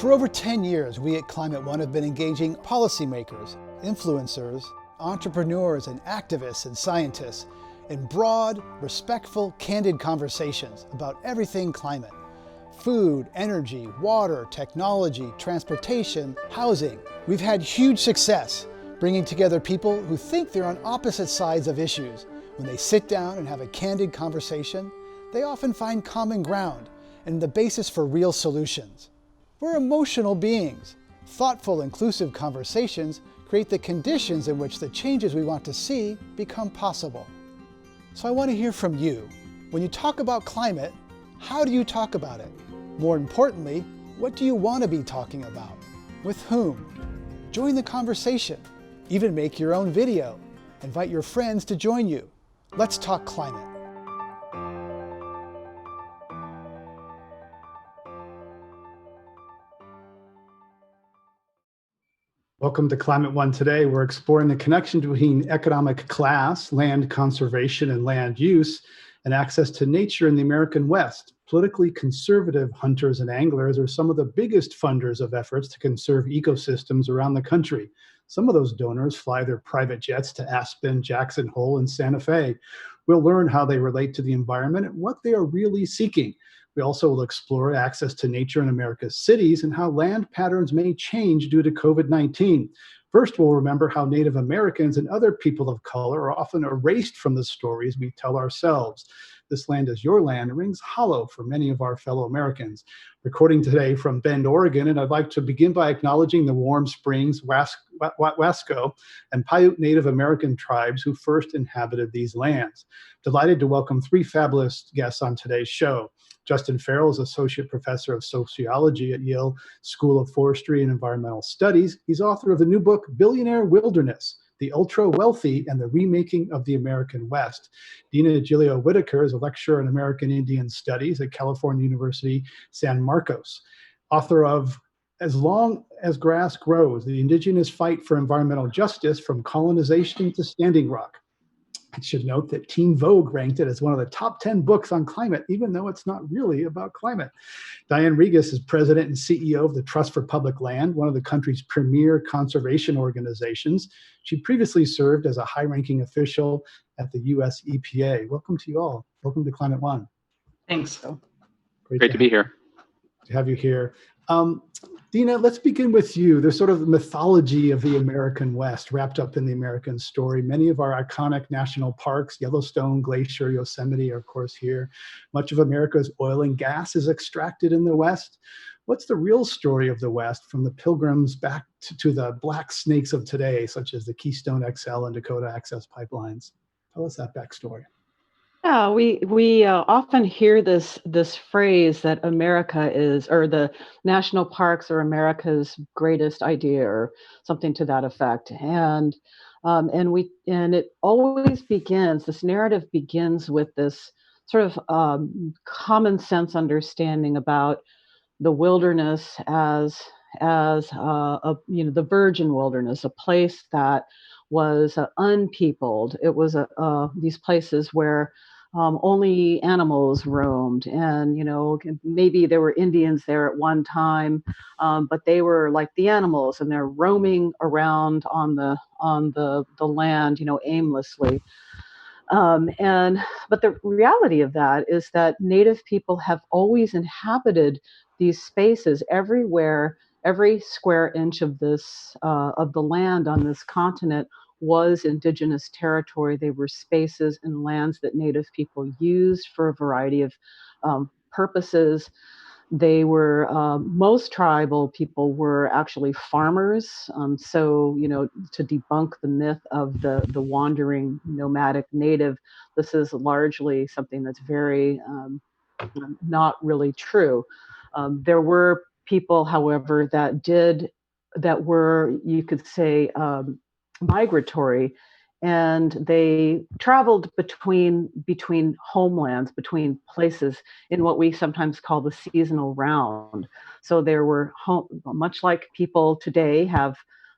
For over 10 years, we at Climate One have been engaging policymakers, influencers, entrepreneurs, and activists and scientists in broad, respectful, candid conversations about everything climate. Food, energy, water, technology, transportation, housing. We've had huge success bringing together people who think they're on opposite sides of issues. When they sit down and have a candid conversation, they often find common ground and the basis for real solutions. We're emotional beings. Thoughtful, inclusive conversations create the conditions in which the changes we want to see become possible. So I want to hear from you. When you talk about climate, how do you talk about it? More importantly, what do you want to be talking about? With whom? Join the conversation. Even make your own video. Invite your friends to join you. Let's talk climate. Welcome to Climate One Today. We're exploring the connection between economic class, land conservation and land use, and access to nature in the American West. Politically conservative hunters and anglers are some of the biggest funders of efforts to conserve ecosystems around the country. Some of those donors fly their private jets to Aspen, Jackson Hole, and Santa Fe. We'll learn how they relate to the environment and what they are really seeking. We also will explore access to nature in America's cities and how land patterns may change due to COVID-19. First, we'll remember how Native Americans and other people of color are often erased from the stories we tell ourselves. This land is your land rings hollow for many of our fellow Americans. Recording today from Bend, Oregon, and I'd like to begin by acknowledging the Warm Springs, Wasco, and Paiute Native American tribes who first inhabited these lands. Delighted to welcome three fabulous guests on today's show. Justin Farrell is Associate Professor of Sociology at Yale School of Forestry and Environmental Studies. He's author of the new book, Billionaire Wilderness, The Ultra-Wealthy and the Remaking of the American West. Dina Gilio-Whitaker is a lecturer in American Indian Studies at California University, San Marcos. Author of As Long as Grass Grows, The Indigenous Fight for Environmental Justice from Colonization to Standing Rock. I should note that Teen Vogue ranked it as one of the top 10 books on climate, even though it's not really about climate. Diane Regas is president and CEO of the Trust for Public Land, one of the country's premier conservation organizations. She previously served as a high-ranking official at the U.S. EPA. Welcome to you all. Welcome to Climate One. Thanks. Great to be here. To have you here. Dina, let's begin with you. There's sort of the mythology of the American West wrapped up in the American story. Many of our iconic national parks, Yellowstone, Glacier, Yosemite, are of course here. Much of America's oil and gas is extracted in the West. What's the real story of the West, from the Pilgrims back to the black snakes of today, such as the Keystone XL and Dakota Access pipelines? Tell us that backstory. Yeah, we often hear this phrase that America is, or the national parks are America's greatest idea, or something to that effect. And it always begins. This narrative begins with this sort of common sense understanding about the wilderness as the virgin wilderness, a place that was unpeopled. It was these places where only animals roamed, and maybe there were Indians there at one time, but they were like the animals, and they're roaming around on the land, aimlessly. But the reality of that is that Native people have always inhabited these spaces everywhere. Every square inch of of the land on this continent was Indigenous territory. They were spaces and lands that Native people used for a variety of purposes. They were, most tribal people were actually farmers. So, to debunk the myth of the wandering nomadic native, this is largely something that's very not really true. There were people, however, that were, you could say, migratory, and they traveled between homelands, between places in what we sometimes call the seasonal round. So there were much like people today have,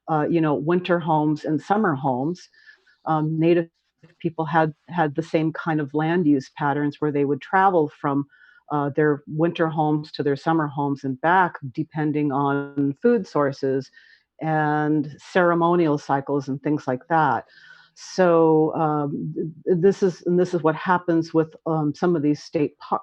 winter homes and summer homes. Native people had the same kind of land use patterns where they would travel from their winter homes to their summer homes and back, depending on food sources and ceremonial cycles and things like that. So this is what happens with some of these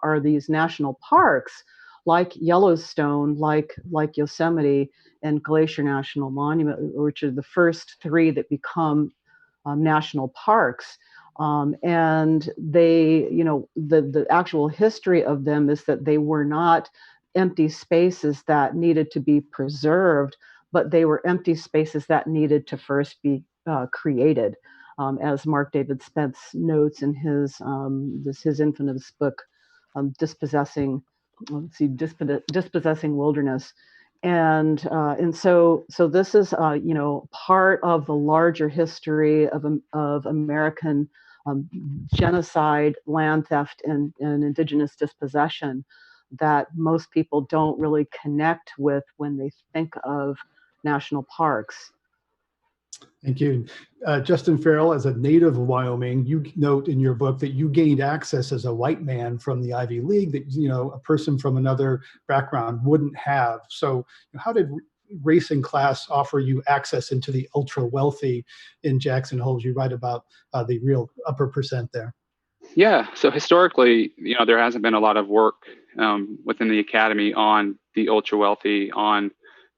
or these national parks, like Yellowstone, like Yosemite and Glacier National Monument, which are the first three that become national parks. And they, the actual history of them is that they were not empty spaces that needed to be preserved, but they were empty spaces that needed to first be created, as Mark David Spence notes in his infamous book, Dispossessing Wilderness. And so this is part of the larger history of American genocide, land theft, and indigenous dispossession that most people don't really connect with when they think of national parks. Thank you. Justin Farrell, as a native of Wyoming, you note in your book that you gained access as a white man from the Ivy League that, a person from another background wouldn't have. So how did race and class offer you access into the ultra wealthy in Jackson Hole? You write about the real upper percent there. Yeah. So historically, there hasn't been a lot of work within the academy on the ultra wealthy, on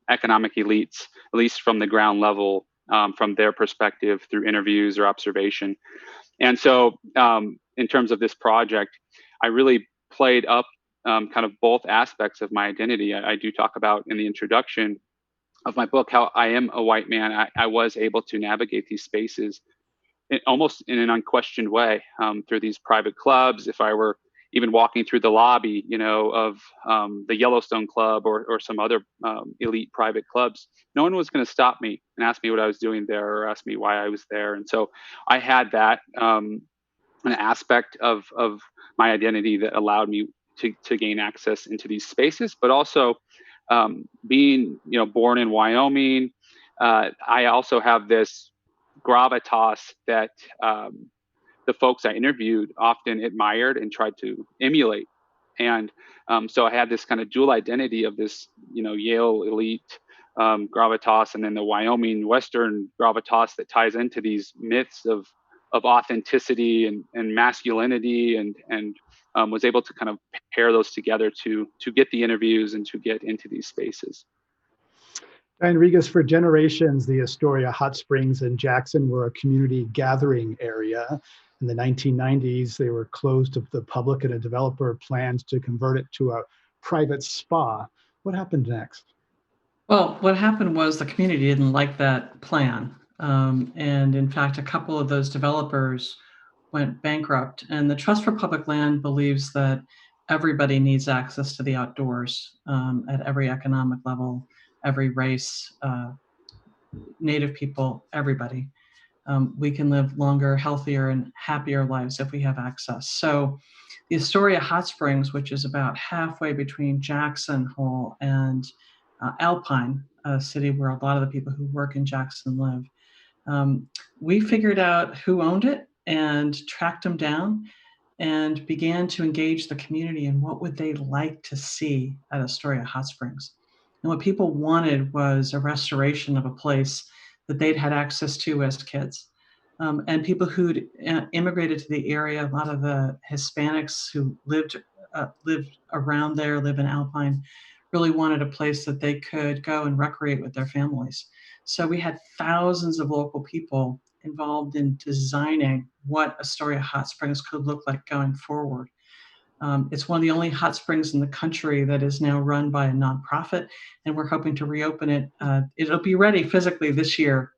economic elites, at least from the ground level, from their perspective through interviews or observation. And so in terms of this project, I really played up kind of both aspects of my identity. I do talk about in the introduction of my book how I am a white man. I was able to navigate these spaces almost in an unquestioned way through these private clubs. If I were even walking through the lobby, of the Yellowstone Club or some other elite private clubs, no one was going to stop me and ask me what I was doing there or ask me why I was there. And so I had that an aspect of my identity that allowed me to gain access into these spaces, but also being, born in Wyoming, I also have this gravitas that the folks I interviewed often admired and tried to emulate. And so I had this kind of dual identity of this, Yale elite gravitas, and then the Wyoming Western gravitas that ties into these myths of authenticity and masculinity, and was able to kind of pair those together to get the interviews and to get into these spaces. Diane Regas, for generations, the Astoria Hot Springs in Jackson were a community gathering area. In the 1990s, they were closed to the public, and a developer planned to convert it to a private spa. What happened next? Well, what happened was the community didn't like that plan. And in fact, a couple of those developers went bankrupt. And the Trust for Public Land believes that everybody needs access to the outdoors at every economic level, every race, Native people, everybody. We can live longer, healthier, and happier lives if we have access. So the Astoria Hot Springs, which is about halfway between Jackson Hole and Alpine, a city where a lot of the people who work in Jackson live, we figured out who owned it and tracked them down and began to engage the community in what would they like to see at Astoria Hot Springs. And what people wanted was a restoration of a place that they'd had access to as kids. And people who'd immigrated to the area, a lot of the Hispanics who lived around there, live in Alpine, really wanted a place that they could go and recreate with their families. So we had thousands of local people involved in designing what Astoria Hot Springs could look like going forward. It's one of the only hot springs in the country that is now run by a nonprofit, and we're hoping to reopen it. It'll be ready physically this year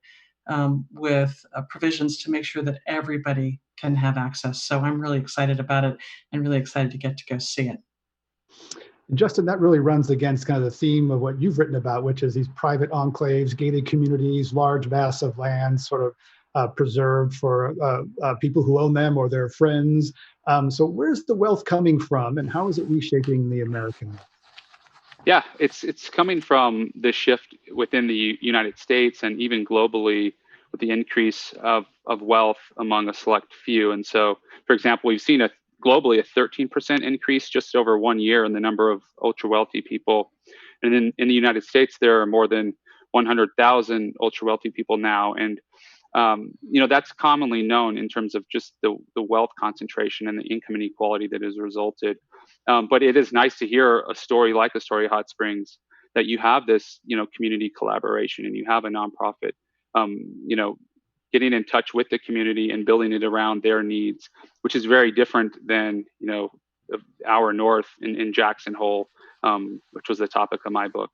with provisions to make sure that everybody can have access. So I'm really excited about it and really excited to get to go see it. And Justin, that really runs against kind of the theme of what you've written about, which is these private enclaves, gated communities, large vast of land sort of preserved for people who own them or their friends. So where's the wealth coming from, and how is it reshaping the American West? Yeah, it's coming from the shift within the United States and even globally with the increase of wealth among a select few. And so, for example, we've seen a globally a 13% increase just over 1 year in the number of ultra wealthy people. And in the United States, there are more than 100,000 ultra wealthy people now. And that's commonly known in terms of just the wealth concentration and the income inequality that has resulted. But it is nice to hear a story like Astoria Hot Springs, that you have this, community collaboration, and you have a nonprofit, getting in touch with the community and building it around their needs, which is very different than, our north in Jackson Hole, which was the topic of my book.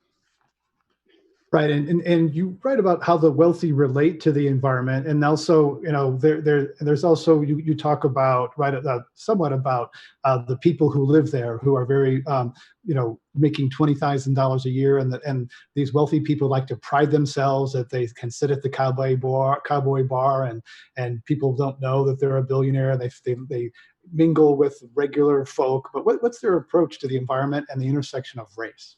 Right, and you write about how the wealthy relate to the environment, and also, there's also you talk about somewhat about the people who live there, who are very making $20,000 a year, and these wealthy people like to pride themselves that they can sit at the cowboy bar, and people don't know that they're a billionaire. They mingle with regular folk, but what's their approach to the environment and the intersection of race?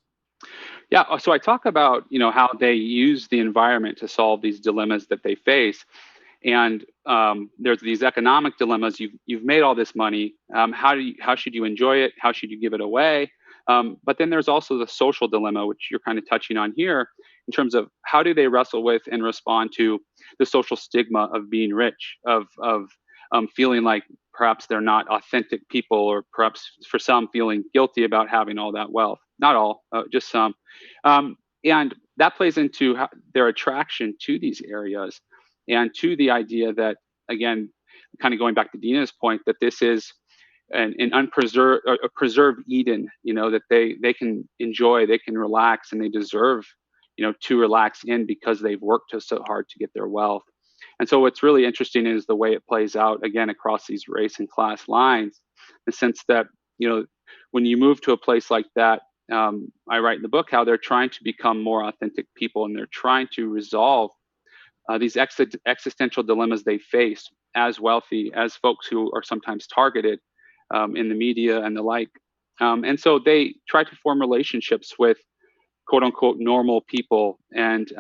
Yeah, so I talk about how they use the environment to solve these dilemmas that they face, and there's these economic dilemmas. You've made all this money. How should you enjoy it? How should you give it away? But then there's also the social dilemma, which you're kind of touching on here, in terms of how do they wrestle with and respond to the social stigma of being rich, of feeling like perhaps they're not authentic people, or perhaps for some feeling guilty about having all that wealth. Not all, just some. And that plays into their attraction to these areas, and to the idea that, again, kind of going back to Dina's point, that this is an unpreserved, a preserved Eden, that they can enjoy, they can relax, and they deserve, to relax in, because they've worked so hard to get their wealth. And so what's really interesting is the way it plays out, again, across these race and class lines, in the sense that, when you move to a place like that, I write in the book how they're trying to become more authentic people, and they're trying to resolve these existential dilemmas they face as wealthy, as folks who are sometimes targeted in the media and the like. And so they try to form relationships with quote unquote normal people. And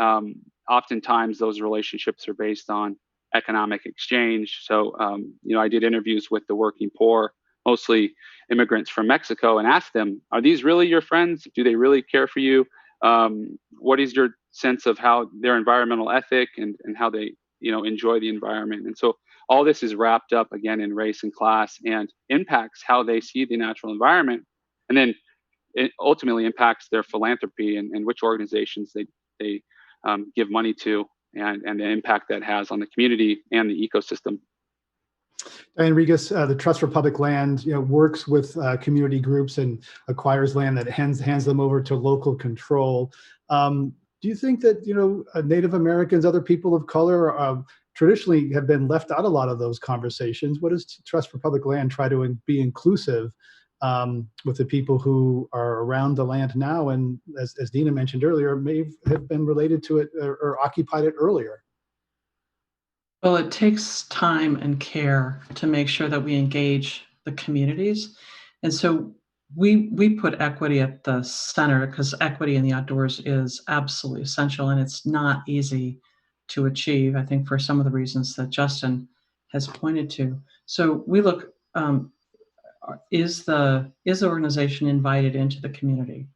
oftentimes those relationships are based on economic exchange. So, I did interviews with the working poor, mostly immigrants from Mexico, and asked them, are these really your friends? Do they really care for you? What is your sense of how their environmental ethic and how they, enjoy the environment? And so all this is wrapped up again in race and class, and impacts how they see the natural environment. And then it ultimately impacts their philanthropy and which organizations they give money to, and the impact that has on the community and the ecosystem. Diane Regas, the Trust for Public Land, works with community groups and acquires land that hands them over to local control. Do you think that Native Americans, other people of color, traditionally have been left out a lot of those conversations? What does Trust for Public Land try to be inclusive with the people who are around the land now, and as Dina mentioned earlier, may have been related to it or occupied it earlier? Well, it takes time and care to make sure that we engage the communities. And so we put equity at the center, because equity in the outdoors is absolutely essential, and it's not easy to achieve, I think, for some of the reasons that Justin has pointed to. So we look, is the organization invited into the community?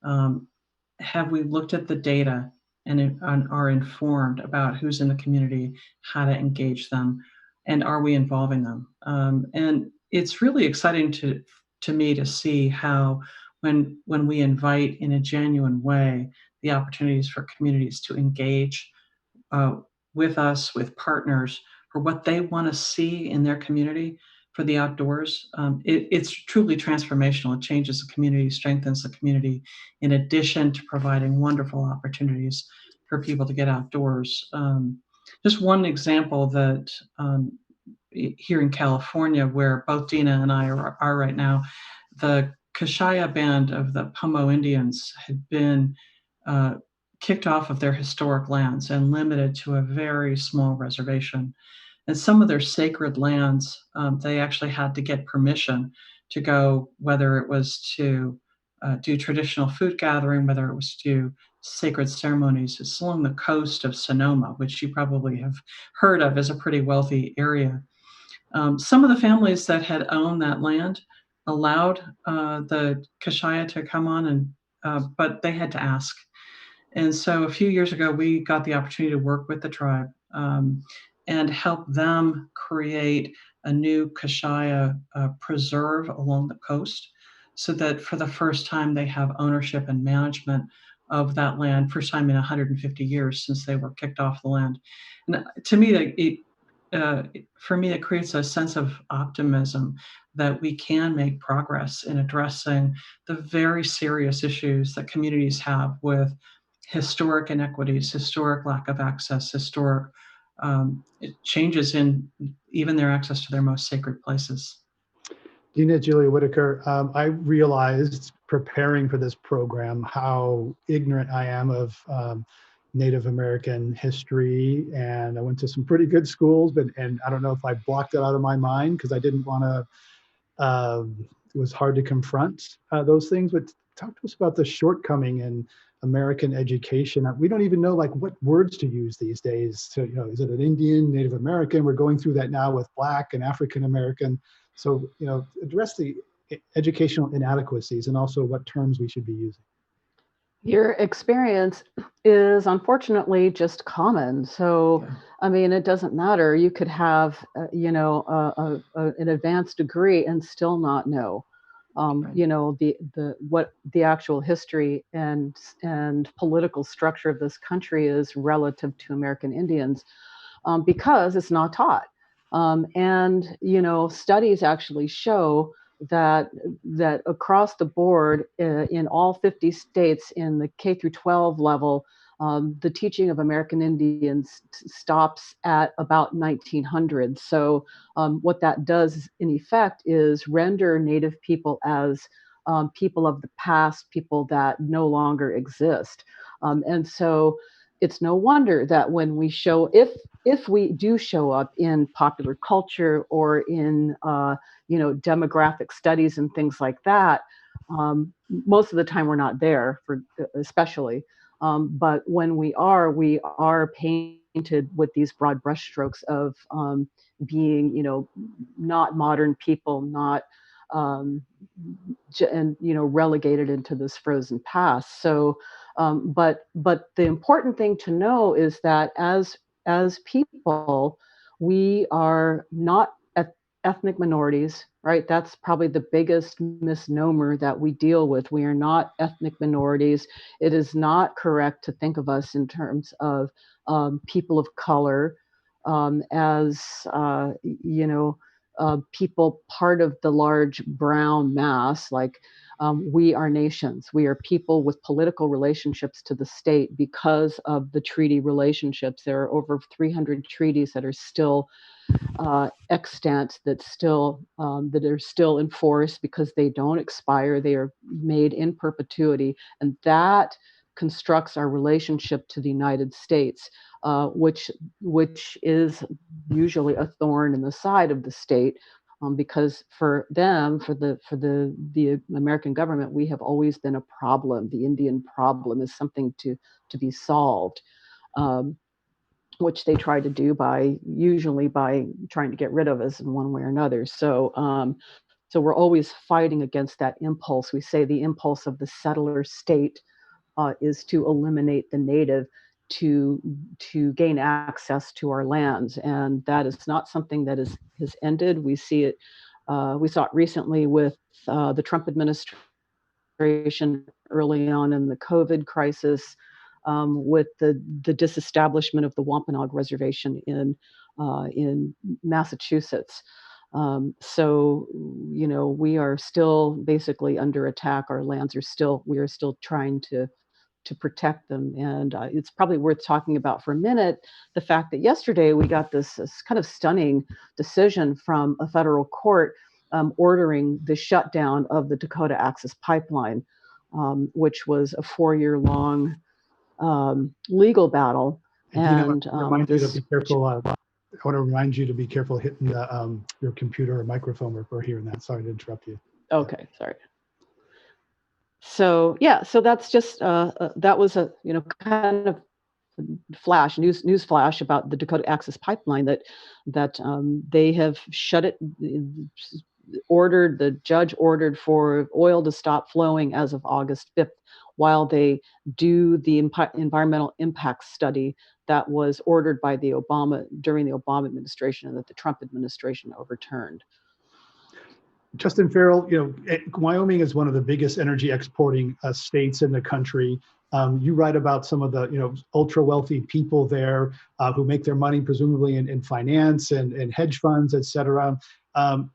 Have we looked at the data and are informed about who's in the community, how to engage them, and are we involving them? And it's really exciting to me to see how when we invite in a genuine way the opportunities for communities to engage with us, with partners, for what they want to see in their community for the outdoors, it's truly transformational. It changes the community, strengthens the community, in addition to providing wonderful opportunities for people to get outdoors. Just one example that here in California, where both Dina and I are right now, the Kashaya band of the Pomo Indians had been kicked off of their historic lands and limited to a very small reservation. And some of their sacred lands, they actually had to get permission to go, whether it was to do traditional food gathering, whether it was to sacred ceremonies. It's along the coast of Sonoma, which you probably have heard of as a pretty wealthy area. Some of the families that had owned that land allowed the Kashaya to come on, but they had to ask. And so a few years ago, we got the opportunity to work with the tribe and help them create a new Kashaya preserve along the coast, so that for the first time they have ownership and management of that land, first time in 150 years since they were kicked off the land. And to me, for me, it creates a sense of optimism that we can make progress in addressing the very serious issues that communities have with historic inequities, historic lack of access, historic changes in even their access to their most sacred places. Dina Gilio-Whitaker, I realized preparing for this program how ignorant I am of Native American history, and I went to some pretty good schools, and I don't know if I blocked it out of my mind because I didn't want to. It was hard to confront those things. But talk to us about the shortcoming in American education. We don't even know like what words to use these days. So, is it an Indian, Native American? We're going through that now with Black and African American. So, address the educational inadequacies and also what terms we should be using. Your experience is unfortunately just common. So, Yeah. I mean, it doesn't matter. You could have, an advanced degree and still not know, Right. what the actual history and political structure of this country is relative to American Indians, because it's not taught. Studies actually show that across the board in all 50 states in the K through 12 level, the teaching of American Indians stops at about 1900. So what that does in effect is render Native people as people of the past, people that no longer exist. And so it's no wonder that when we show, if we do show up in popular culture or in demographic studies and things like that, most of the time we're not there for especially. But when we are painted with these broad brushstrokes of being, not modern people, not relegated into this frozen past. So, but the important thing to know is that as people, we are not ethnic minorities, right? That's probably the biggest misnomer that we deal with. We are not ethnic minorities. It is not correct to think of us in terms of people of color, as people part of the large brown mass. Like, we are nations. We are people with political relationships to the state because of the treaty relationships. There are over 300 treaties that are still extant, that are still in force because they don't expire. They are made in perpetuity, and that constructs our relationship to the United States, which is usually a thorn in the side of the state, because for them, for the American government, we have always been a problem. The Indian problem is something to be solved. Which they try to do usually by trying to get rid of us in one way or another. So, so we're always fighting against that impulse. We say the impulse of the settler state is to eliminate the native to gain access to our lands, and that is not something that has ended. We see it. We saw it recently with the Trump administration early on in the COVID crisis, with the disestablishment of the Wampanoag Reservation in Massachusetts. So, we are still basically under attack. Our lands we are still trying to protect them. And it's probably worth talking about for a minute the fact that yesterday we got this kind of stunning decision from a federal court ordering the shutdown of the Dakota Access Pipeline, which was a 4-year-long legal battle. And remind you to be careful. I want to remind you to be careful hitting your computer or microphone if we're hearing that. Sorry to interrupt you. Okay, sorry. So yeah, so that's just that was a kind of news flash about the Dakota Access Pipeline that they have shut it. The judge ordered for oil to stop flowing as of August 5th, while they do the environmental impact study that was ordered by during the Obama administration and that the Trump administration overturned. Justin Farrell, Wyoming is one of the biggest energy exporting states in the country. You write about some of the ultra wealthy people there who make their money presumably in finance and hedge funds, et cetera.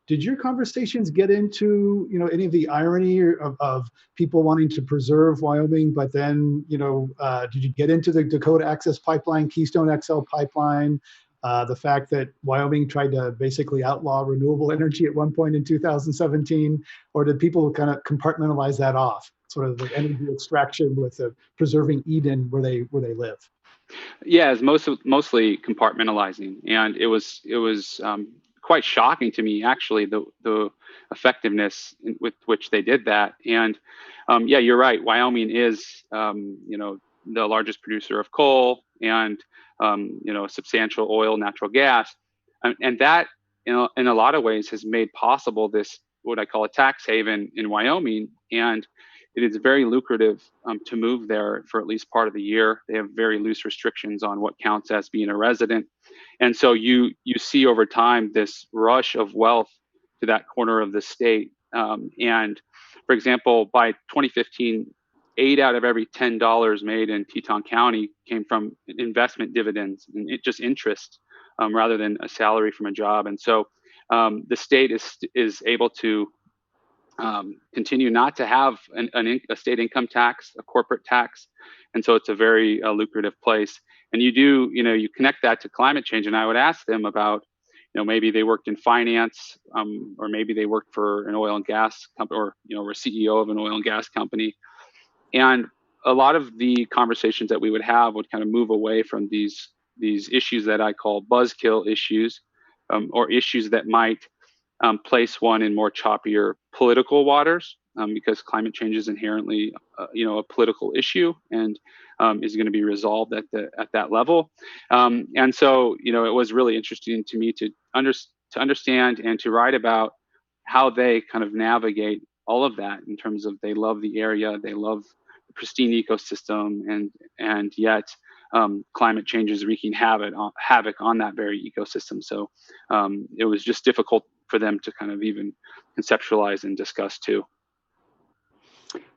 Did your conversations get into any of the irony of people wanting to preserve Wyoming, but then did you get into the Dakota Access Pipeline, Keystone XL pipeline? The fact that Wyoming tried to basically outlaw renewable energy at one point in 2017, or did people kind of compartmentalize that off, sort of the energy extraction with preserving Eden where they live? Yeah, it's mostly compartmentalizing, and it was quite shocking to me actually the effectiveness with which they did that. And yeah, you're right. Wyoming is the largest producer of coal and substantial oil, natural gas, and that in a lot of ways has made possible this what I call a tax haven in Wyoming. And it is very lucrative to move there for at least part of the year. They have very loose restrictions on what counts as being a resident, and so you see over time this rush of wealth to that corner of the state. And for example, by 2015. 8 out of every $10 made in Teton County came from investment dividends and just interest rather than a salary from a job. And so the state is able to continue not to have a state income tax, a corporate tax. And so it's a very lucrative place. And you connect that to climate change. And I would ask them about, maybe they worked in finance, or maybe they worked for an oil and gas company, or, were CEO of an oil and gas company. And a lot of the conversations that we would have would kind of move away from these issues that I call buzzkill issues, or issues that might place one in more choppier political waters, because climate change is inherently, a political issue and is going to be resolved at that level. And so, it was really interesting to me to understand and to write about how they kind of navigate all of that in terms of they love the area, they love the pristine ecosystem, and yet climate change is wreaking havoc on that very ecosystem. So it was just difficult for them to kind of even conceptualize and discuss too.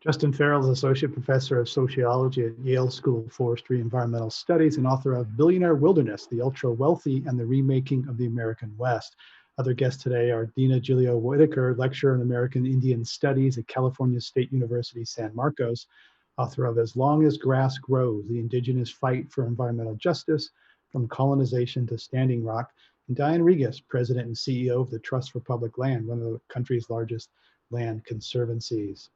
Justin Farrell is Associate Professor of Sociology at Yale School of Forestry and Environmental Studies and author of Billionaire Wilderness, The Ultra Wealthy and the Remaking of the American West. Other guests today are Dina Gilio-Whitaker, lecturer in American Indian Studies at California State University, San Marcos, author of As Long as Grass Grows, The Indigenous Fight for Environmental Justice, From Colonization to Standing Rock, and Diane Regas, President and CEO of the Trust for Public Land, one of the country's largest land conservancies.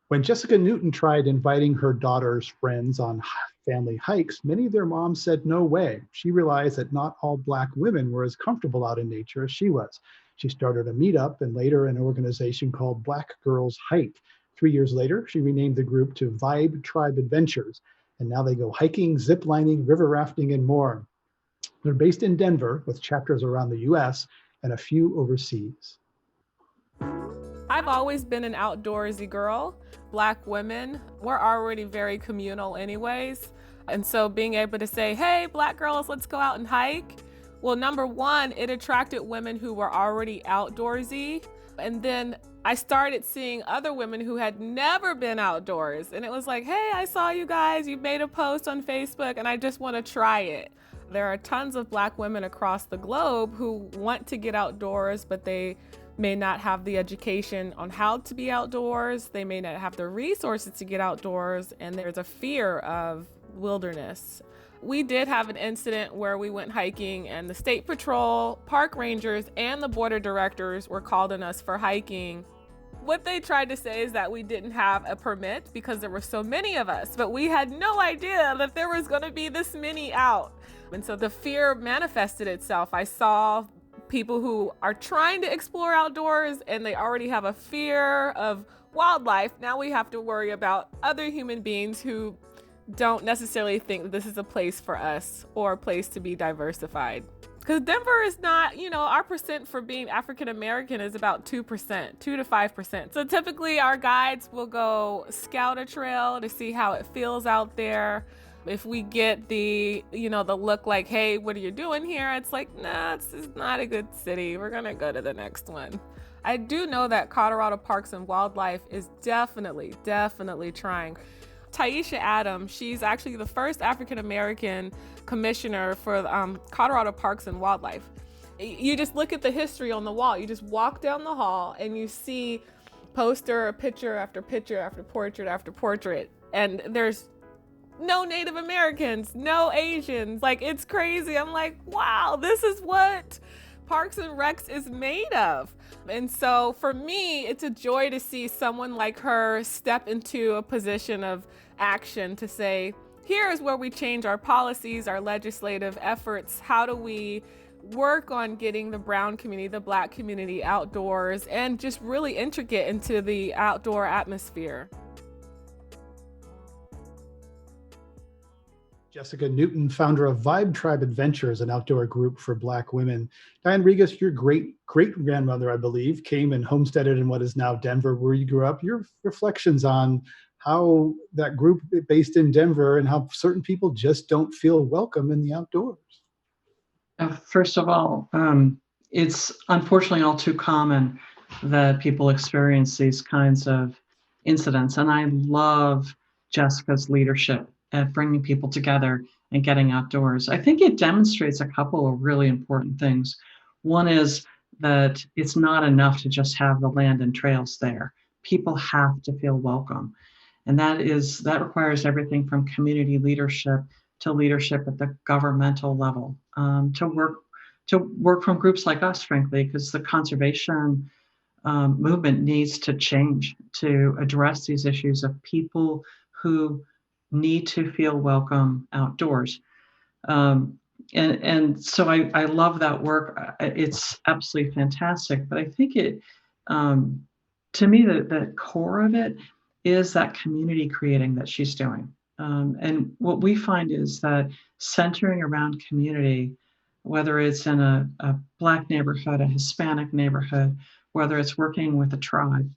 When Jessica Newton tried inviting her daughter's friends on family hikes, many of their moms said no way. She realized that not all Black women were as comfortable out in nature as she was. She started a meetup and later an organization called Black Girls Hike. 3 years later, she renamed the group to Vibe Tribe Adventures, and now they go hiking, zip lining, river rafting, and more. They're based in Denver with chapters around the US and a few overseas. I've always been an outdoorsy girl. Black women, we're already very communal anyways. And so being able to say, hey, Black girls, let's go out and hike. Well, number one, it attracted women who were already outdoorsy. And then I started seeing other women who had never been outdoors. And it was like, hey, I saw you guys, you made a post on Facebook and I just want to try it. There are tons of Black women across the globe who want to get outdoors, but they may not have the education on how to be outdoors. They may not have the resources to get outdoors, and there's a fear of wilderness. We did have an incident where we went hiking and the state patrol, park rangers, and the border directors were called on us for hiking. What they tried to say is that we didn't have a permit because there were so many of us, but we had no idea that there was going to be this many out. And so the fear manifested itself. I saw people who are trying to explore outdoors and they already have a fear of wildlife. Now we have to worry about other human beings who don't necessarily think that this is a place for us or a place to be diversified. Because Denver is not, our percent for being African American is about 2%, 2 to 5%. So typically our guides will go scout a trail to see how it feels out there. If we get the look like, hey, what are you doing here? It's like, nah, this is not a good city. We're going to go to the next one. I do know that Colorado Parks and Wildlife is definitely trying. Taisha Adams, she's actually the first African-American commissioner for Colorado Parks and Wildlife. You just look at the history on the wall. You just walk down the hall and you see poster, picture after picture after portrait after portrait. And there's no Native Americans, no Asians. Like, it's crazy. I'm like, wow, this is what Parks and Recs is made of. And so for me, it's a joy to see someone like her step into a position of action to say, here is where we change our policies, our legislative efforts. How do we work on getting the brown community, the Black community outdoors, and just really integrate into the outdoor atmosphere? Jessica Newton, founder of Vibe Tribe Adventures, an outdoor group for Black women. Diane Regas, your great-grandmother, I believe, came and homesteaded in what is now Denver, where you grew up. Your reflections on how that group based in Denver and how certain people just don't feel welcome in the outdoors. First of all, it's unfortunately all too common that people experience these kinds of incidents. And I love Jessica's leadership at bringing people together and getting outdoors. I think it demonstrates a couple of really important things. One is that it's not enough to just have the land and trails there. People have to feel welcome. And that requires everything from community leadership to leadership at the governmental level, to work from groups like us, frankly, because the conservation movement needs to change to address these issues of people who need to feel welcome outdoors. And so I love that work. It's absolutely fantastic. But I think to me, the core of it is that community creating that she's doing. And what we find is that centering around community, whether it's in a Black neighborhood, a Hispanic neighborhood, whether it's working with a tribe,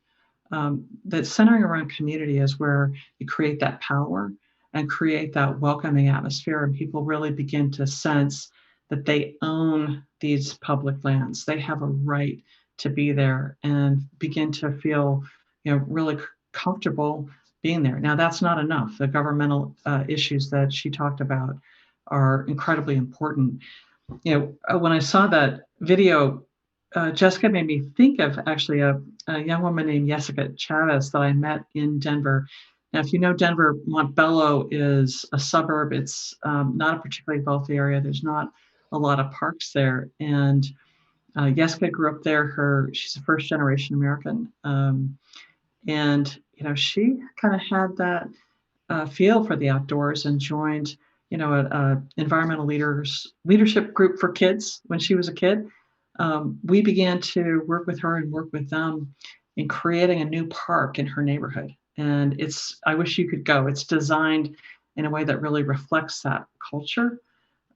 that centering around community is where you create that power and create that welcoming atmosphere, and people really begin to sense that they own these public lands. They have a right to be there and begin to feel, really comfortable being there. Now, that's not enough. The governmental issues that she talked about are incredibly important. When I saw that video, Jessica made me think of actually a young woman named Jessica Chavez that I met in Denver. Now, if you know Denver, Montbello is a suburb. It's not a particularly wealthy area. There's not a lot of parks there. And Jessica grew up there. She's a first-generation American. And she kind of had that feel for the outdoors and joined, an environmental leadership group for kids when she was a kid. We began to work with her and work with them in creating a new park in her neighborhood. And I wish you could go. It's designed in a way that really reflects that culture.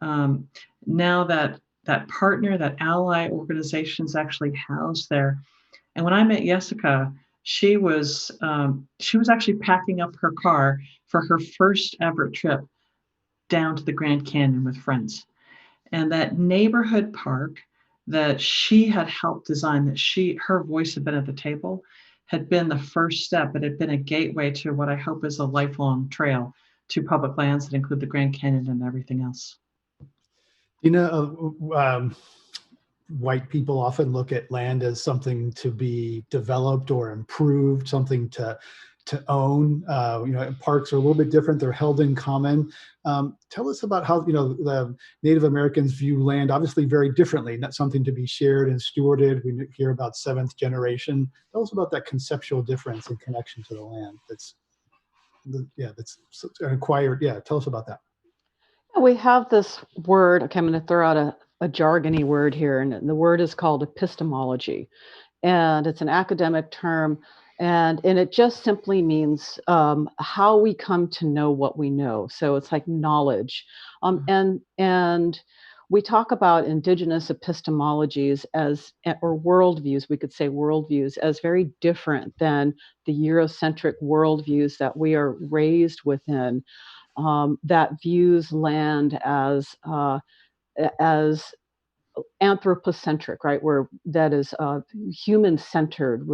Now that partner, that ally organization's actually housed there. And when I met Jessica, she was actually packing up her car for her first ever trip down to the Grand Canyon with friends. And that neighborhood park that she had helped design, that her voice had been at the table, had been the first step. It had been a gateway to what I hope is a lifelong trail to public lands that include the Grand Canyon and everything else. White people often look at land as something to be developed or improved, something to own. Parks are a little bit different. They're held in common. Tell us about how, the Native Americans view land obviously very differently, not something to be shared and stewarded. We hear about seventh generation. Tell us about that conceptual difference in connection to the land that's acquired. Yeah, tell us about that. We have this word. Okay, I'm going to throw out a jargony word here, and the word is called epistemology. And it's an academic term And it just simply means how we come to know what we know. So it's like knowledge. And we talk about indigenous epistemologies or worldviews, we could say worldviews, as very different than the Eurocentric worldviews that we are raised within, that views land as anthropocentric, right? Where that is human-centered,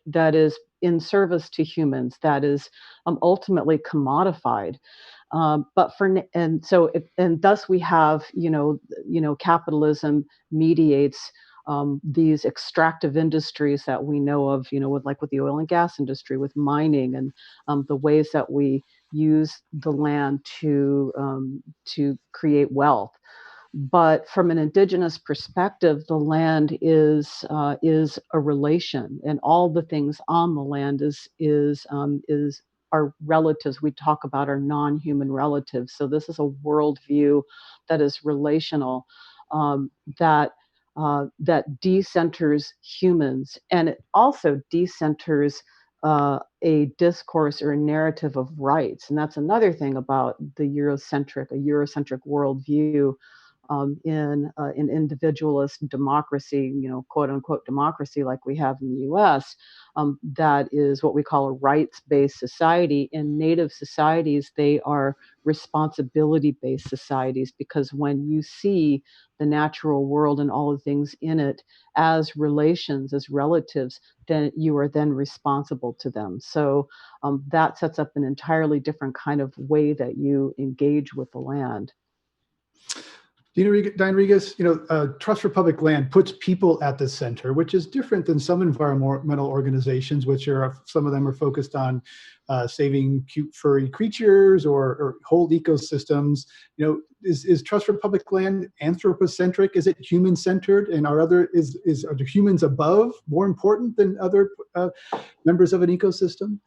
that is in service to humans, that is ultimately commodified. And thus we have, capitalism mediates these extractive industries that we know of, with the oil and gas industry, with mining, and the ways that we use the land to create wealth. But from an indigenous perspective, the land is a relation, and all the things on the land is our relatives. We talk about our non-human relatives. So this is a worldview that is relational, um, that that decenters humans, and it also decenters a discourse or a narrative of rights. And that's another thing about a Eurocentric worldview, in individualist democracy, quote unquote democracy like we have in the U.S. That is what we call a rights-based society. In Native societies, they are responsibility-based societies, because when you see the natural world and all the things in it as relations, as relatives, then you are then responsible to them. So that sets up an entirely different kind of way that you engage with the land. Diane Regas, Trust for Public Land puts people at the center, which is different than some environmental organizations, which some of them are focused on saving cute furry creatures or whole ecosystems. Is Trust for Public Land anthropocentric? Is it human-centered? And are the humans above more important than other members of an ecosystem?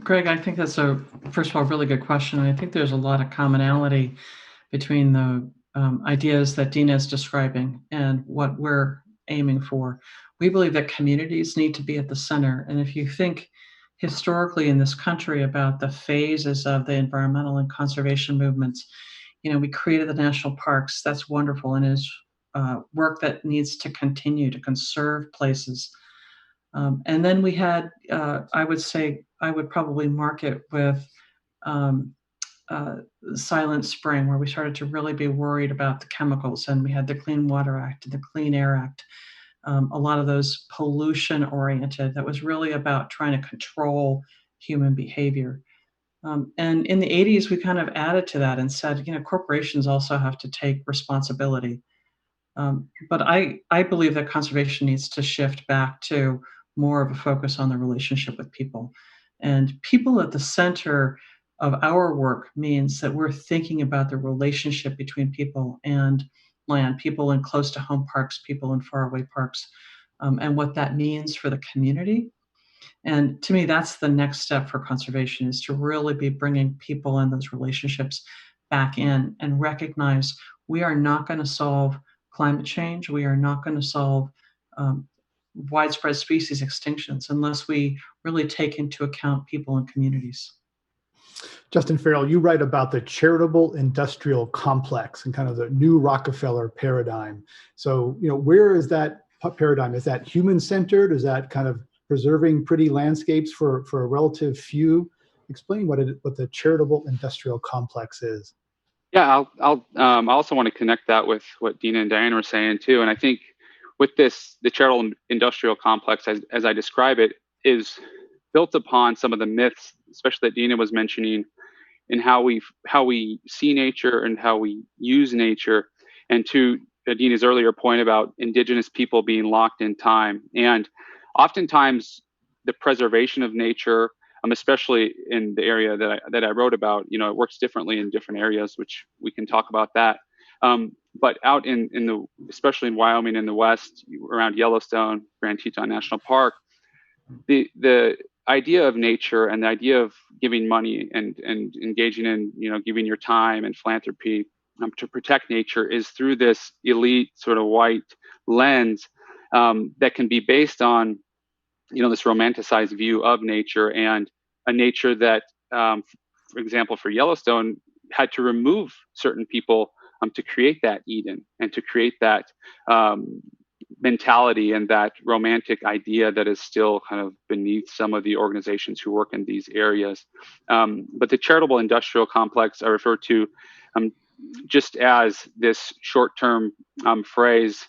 Greg, I think that's first of all, really good question. I think there's a lot of commonality between the ideas that Dina is describing and what we're aiming for. We believe that communities need to be at the center. And if you think historically in this country about the phases of the environmental and conservation movements, we created the national parks. That's wonderful, and is work that needs to continue to conserve places. And then we had, I would probably mark it with Silent Spring, where we started to really be worried about the chemicals, and we had the Clean Water Act and the Clean Air Act, a lot of those pollution oriented, that was really about trying to control human behavior. And in the 80s, we kind of added to that and said, corporations also have to take responsibility. But I believe that conservation needs to shift back to more of a focus on the relationship with people. And people at the center of our work means that we're thinking about the relationship between people and land, people in close to home parks, people in faraway parks, and what that means for the community. And to me, that's the next step for conservation, is to really be bringing people and those relationships back in and recognize we are not going to solve climate change. We are not going to solve widespread species extinctions unless we really take into account people and communities. Justin Farrell, you write about the charitable industrial complex and kind of the new Rockefeller paradigm. So, where is that paradigm? Is that human-centered? Is that kind of preserving pretty landscapes for a relative few? Explain what the charitable industrial complex is. Yeah, I also want to connect that with what Dina and Diane were saying too. And I think with the charitable industrial complex, as I describe it, is built upon some of the myths, especially that Dina was mentioning, in how we see nature and how we use nature, and to Dina's earlier point about Indigenous people being locked in time. And oftentimes the preservation of nature, especially in the area that I wrote about, it works differently in different areas, which we can talk about that. But out especially in Wyoming in the West, around Yellowstone, Grand Teton National Park, the idea of nature and the idea of giving money and engaging in, giving your time and philanthropy to protect nature is through this elite sort of white lens that can be based on this romanticized view of nature, and a nature that, for example, for Yellowstone, had to remove certain people to create that Eden and to create that mentality and that romantic idea that is still kind of beneath some of the organizations who work in these areas. But the charitable industrial complex I refer to just as this short-term phrase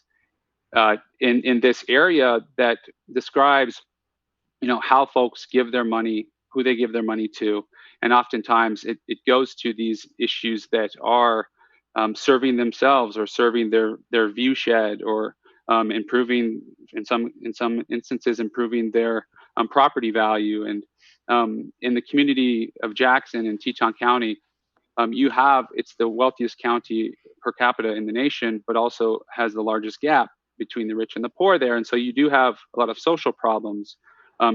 in this area that describes, how folks give their money, who they give their money to, and oftentimes it goes to these issues that are serving themselves or serving their view shed, or improving, in some instances, improving their property value. And in the community of Jackson in Teton County, it's the wealthiest county per capita in the nation, but also has the largest gap between the rich and the poor there. And so you do have a lot of social problems.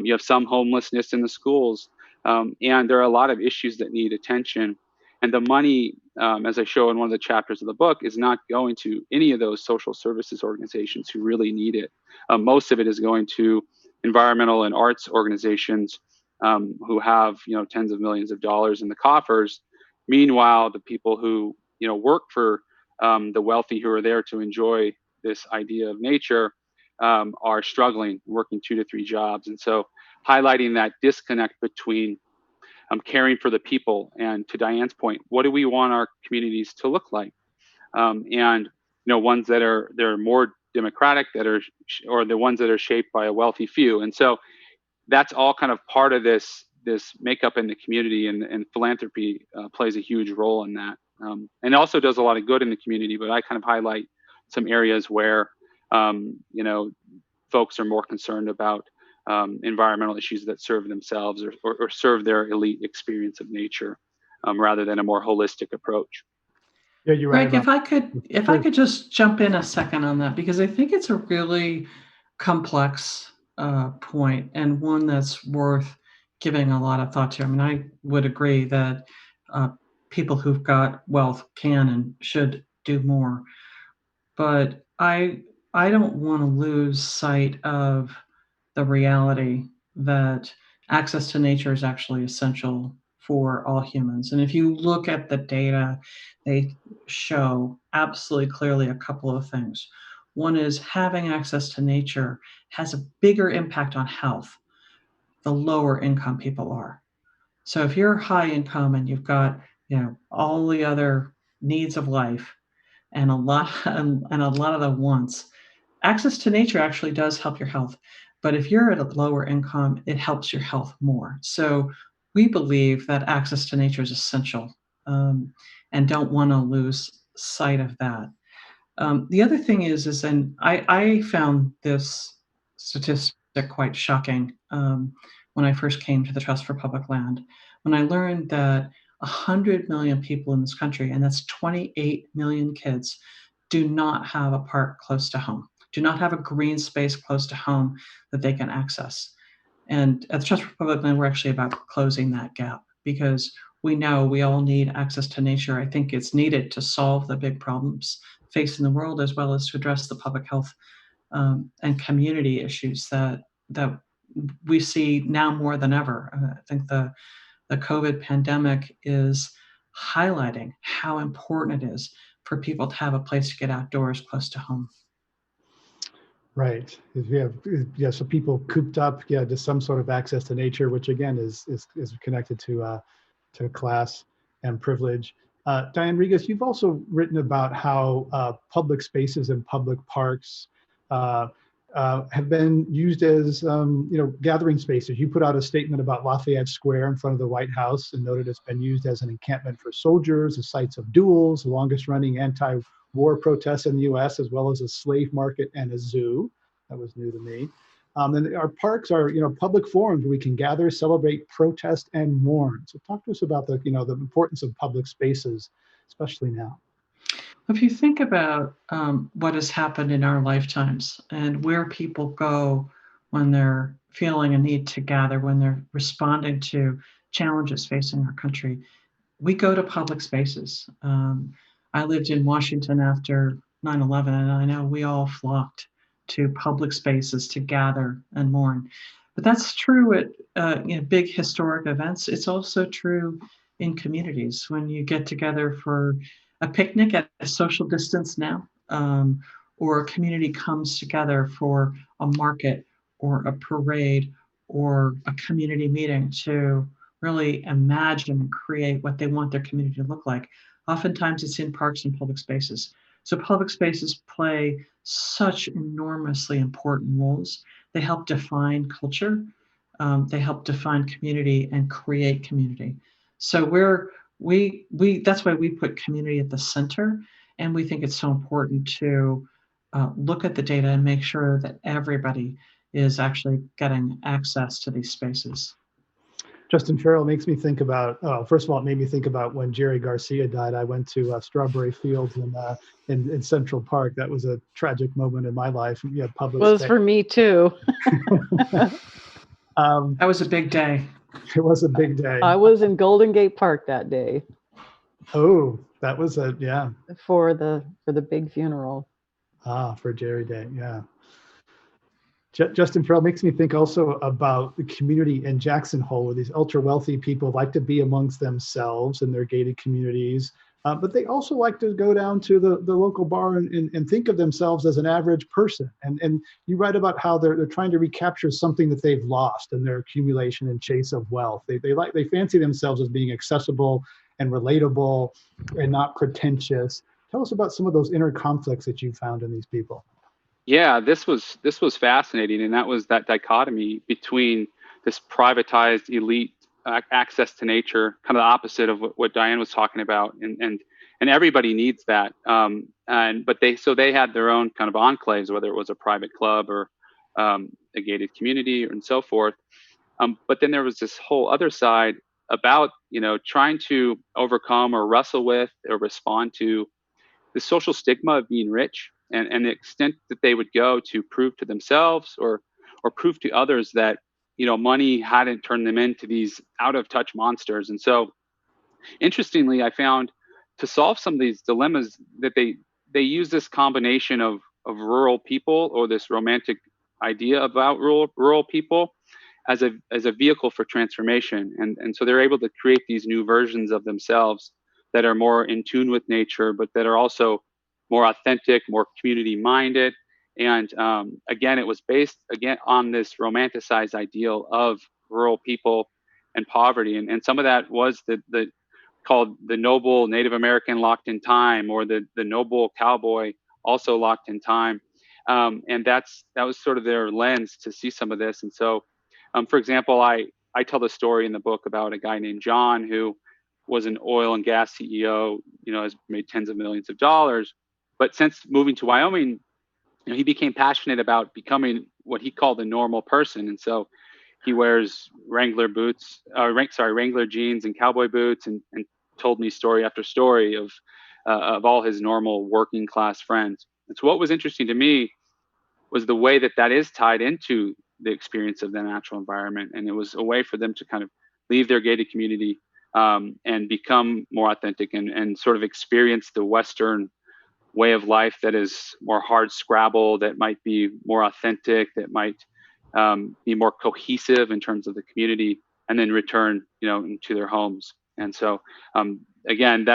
You have some homelessness in the schools, and there are a lot of issues that need attention. And the money, as I show in one of the chapters of the book, is not going to any of those social services organizations who really need it. Most of it is going to environmental and arts organizations who have, tens of millions of dollars in the coffers. Meanwhile, the people who, work for the wealthy who are there to enjoy this idea of nature are struggling, working 2 to 3 jobs. And so highlighting that disconnect between caring for the people, and to Diane's point, what do we want our communities to look like? And ones that they're more democratic, or the ones that are shaped by a wealthy few. And so that's all kind of part of this makeup in the community, and philanthropy plays a huge role in that, and also does a lot of good in the community. But I kind of highlight some areas where folks are more concerned about environmental issues that serve themselves or serve their elite experience of nature, rather than a more holistic approach. Yeah, you're right. Greg, if I could just jump in a second on that, because I think it's a really complex point, and one that's worth giving a lot of thought to. I mean, I would agree that people who've got wealth can and should do more, but I don't want to lose sight of the reality that access to nature is actually essential for all humans. And if you look at the data, they show absolutely clearly a couple of things. One is having access to nature has a bigger impact on health the lower income people are. So if you're high income and you've got, all the other needs of life and a lot of the wants, access to nature actually does help your health. But if you're at a lower income, it helps your health more. So we believe that access to nature is essential, and don't want to lose sight of that. The other thing is, and I found this statistic quite shocking when I first came to the Trust for Public Land, when I learned that 100 million people in this country, and that's 28 million kids, do not have a park close to home, do not have a green space close to home that they can access. And at the Trust for Public Land, we're actually about closing that gap, because we know we all need access to nature. I think it's needed to solve the big problems facing the world, as well as to address the public health and community issues that we see now more than ever. I think the COVID pandemic is highlighting how important it is for people to have a place to get outdoors close to home. Right. So people cooped up, to some sort of access to nature, which again is connected to class and privilege. Diane Regas, you've also written about how public spaces and public parks have been used as gathering spaces. You put out a statement about Lafayette Square in front of the White House and noted it's been used as an encampment for soldiers, the sites of duels, the longest running anti-war protests in the U.S., as well as a slave market and a zoo. That was new to me. And our parks are public forums where we can gather, celebrate, protest, and mourn. So talk to us about the importance of public spaces, especially now. If you think about what has happened in our lifetimes and where people go when they're feeling a need to gather, when they're responding to challenges facing our country, we go to public spaces. I lived in Washington after 9/11, and I know we all flocked to public spaces to gather and mourn. But that's true at big historic events. It's also true in communities when you get together for a picnic at a social distance now, or a community comes together for a market or a parade or a community meeting to really imagine and create what they want their community to look like. Oftentimes it's in parks and public spaces. So public spaces play such enormously important roles. They help define culture. They help define community and create community. So we that's why we put community at the center, and we think it's so important to look at the data and make sure that everybody is actually getting access to these spaces. Justin Farrell makes me think about, first of all, it made me think about when Jerry Garcia died. I went to Strawberry Fields in Central Park. That was a tragic moment in my life. Yeah, public was for me too. That was a big day. It was a big day. I was in Golden Gate Park that day. Oh, that was for the big funeral. For Jerry Day, yeah. Justin Farrell makes me think also about the community in Jackson Hole, where these ultra wealthy people like to be amongst themselves in their gated communities, but they also like to go down to the local bar and think of themselves as an average person. And you write about how they're trying to recapture something that they've lost in their accumulation and chase of wealth. They fancy themselves as being accessible and relatable and not pretentious. Tell us about some of those inner conflicts that you found in these people. Yeah, this was fascinating, and that was that dichotomy between this privatized elite access to nature, kind of the opposite of what Diane was talking about, and everybody needs that. But they had their own kind of enclaves, whether it was a private club or a gated community and so forth. But then there was this whole other side about trying to overcome or wrestle with or respond to the social stigma of being rich. And the extent that they would go to prove to themselves or prove to others that money hadn't turned them into these out of touch monsters. And so, interestingly, I found to solve some of these dilemmas that they use this combination of rural people, or this romantic idea about rural people, as a vehicle for transformation. And so they're able to create these new versions of themselves that are more in tune with nature, but that are also more authentic, more community-minded. And again, it was based on this romanticized ideal of rural people and poverty. And some of that was called the noble Native American locked in time, or the noble cowboy also locked in time. And that was sort of their lens to see some of this. And so, for example, I tell the story in the book about a guy named John who was an oil and gas CEO, has made tens of millions of dollars. But since moving to Wyoming, he became passionate about becoming what he called a normal person. And so he wears Wrangler jeans and cowboy boots, and told me story after story of all his normal working class friends. And so what was interesting to me was the way that is tied into the experience of the natural environment. And it was a way for them to kind of leave their gated community and become more authentic and sort of experience the Western way of life that is more hard scrabble, that might be more authentic, that might be more cohesive in terms of the community, and then return, into their homes. And so, again,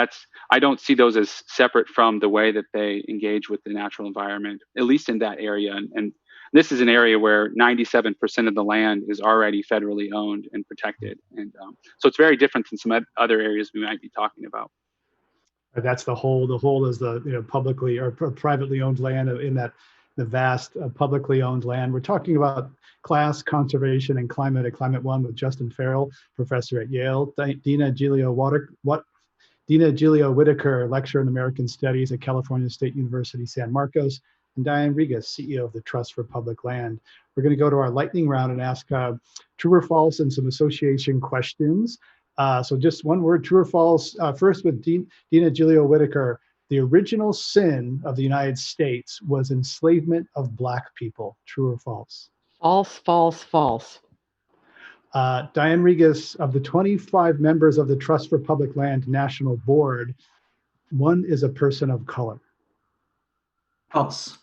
I don't see those as separate from the way that they engage with the natural environment, at least in that area. And this is an area where 97% of the land is already federally owned and protected. And so it's very different than some other areas we might be talking about. That's the whole. The whole is the publicly or privately owned land in the vast publicly owned land. We're talking about class, conservation, and climate at Climate One with Justin Farrell, professor at Yale, Dina Gilio-Whitaker, lecturer in American Studies at California State University, San Marcos, and Diane Regas, CEO of the Trust for Public Land. We're going to go to our lightning round and ask true or false and some association questions. So just one word, true or false. First with Dina Gilio-Whitaker. The original sin of the United States was enslavement of Black people. True or false? False, false, false. Diane Regas, of the 25 members of the Trust for Public Land National Board, one is a person of color. False.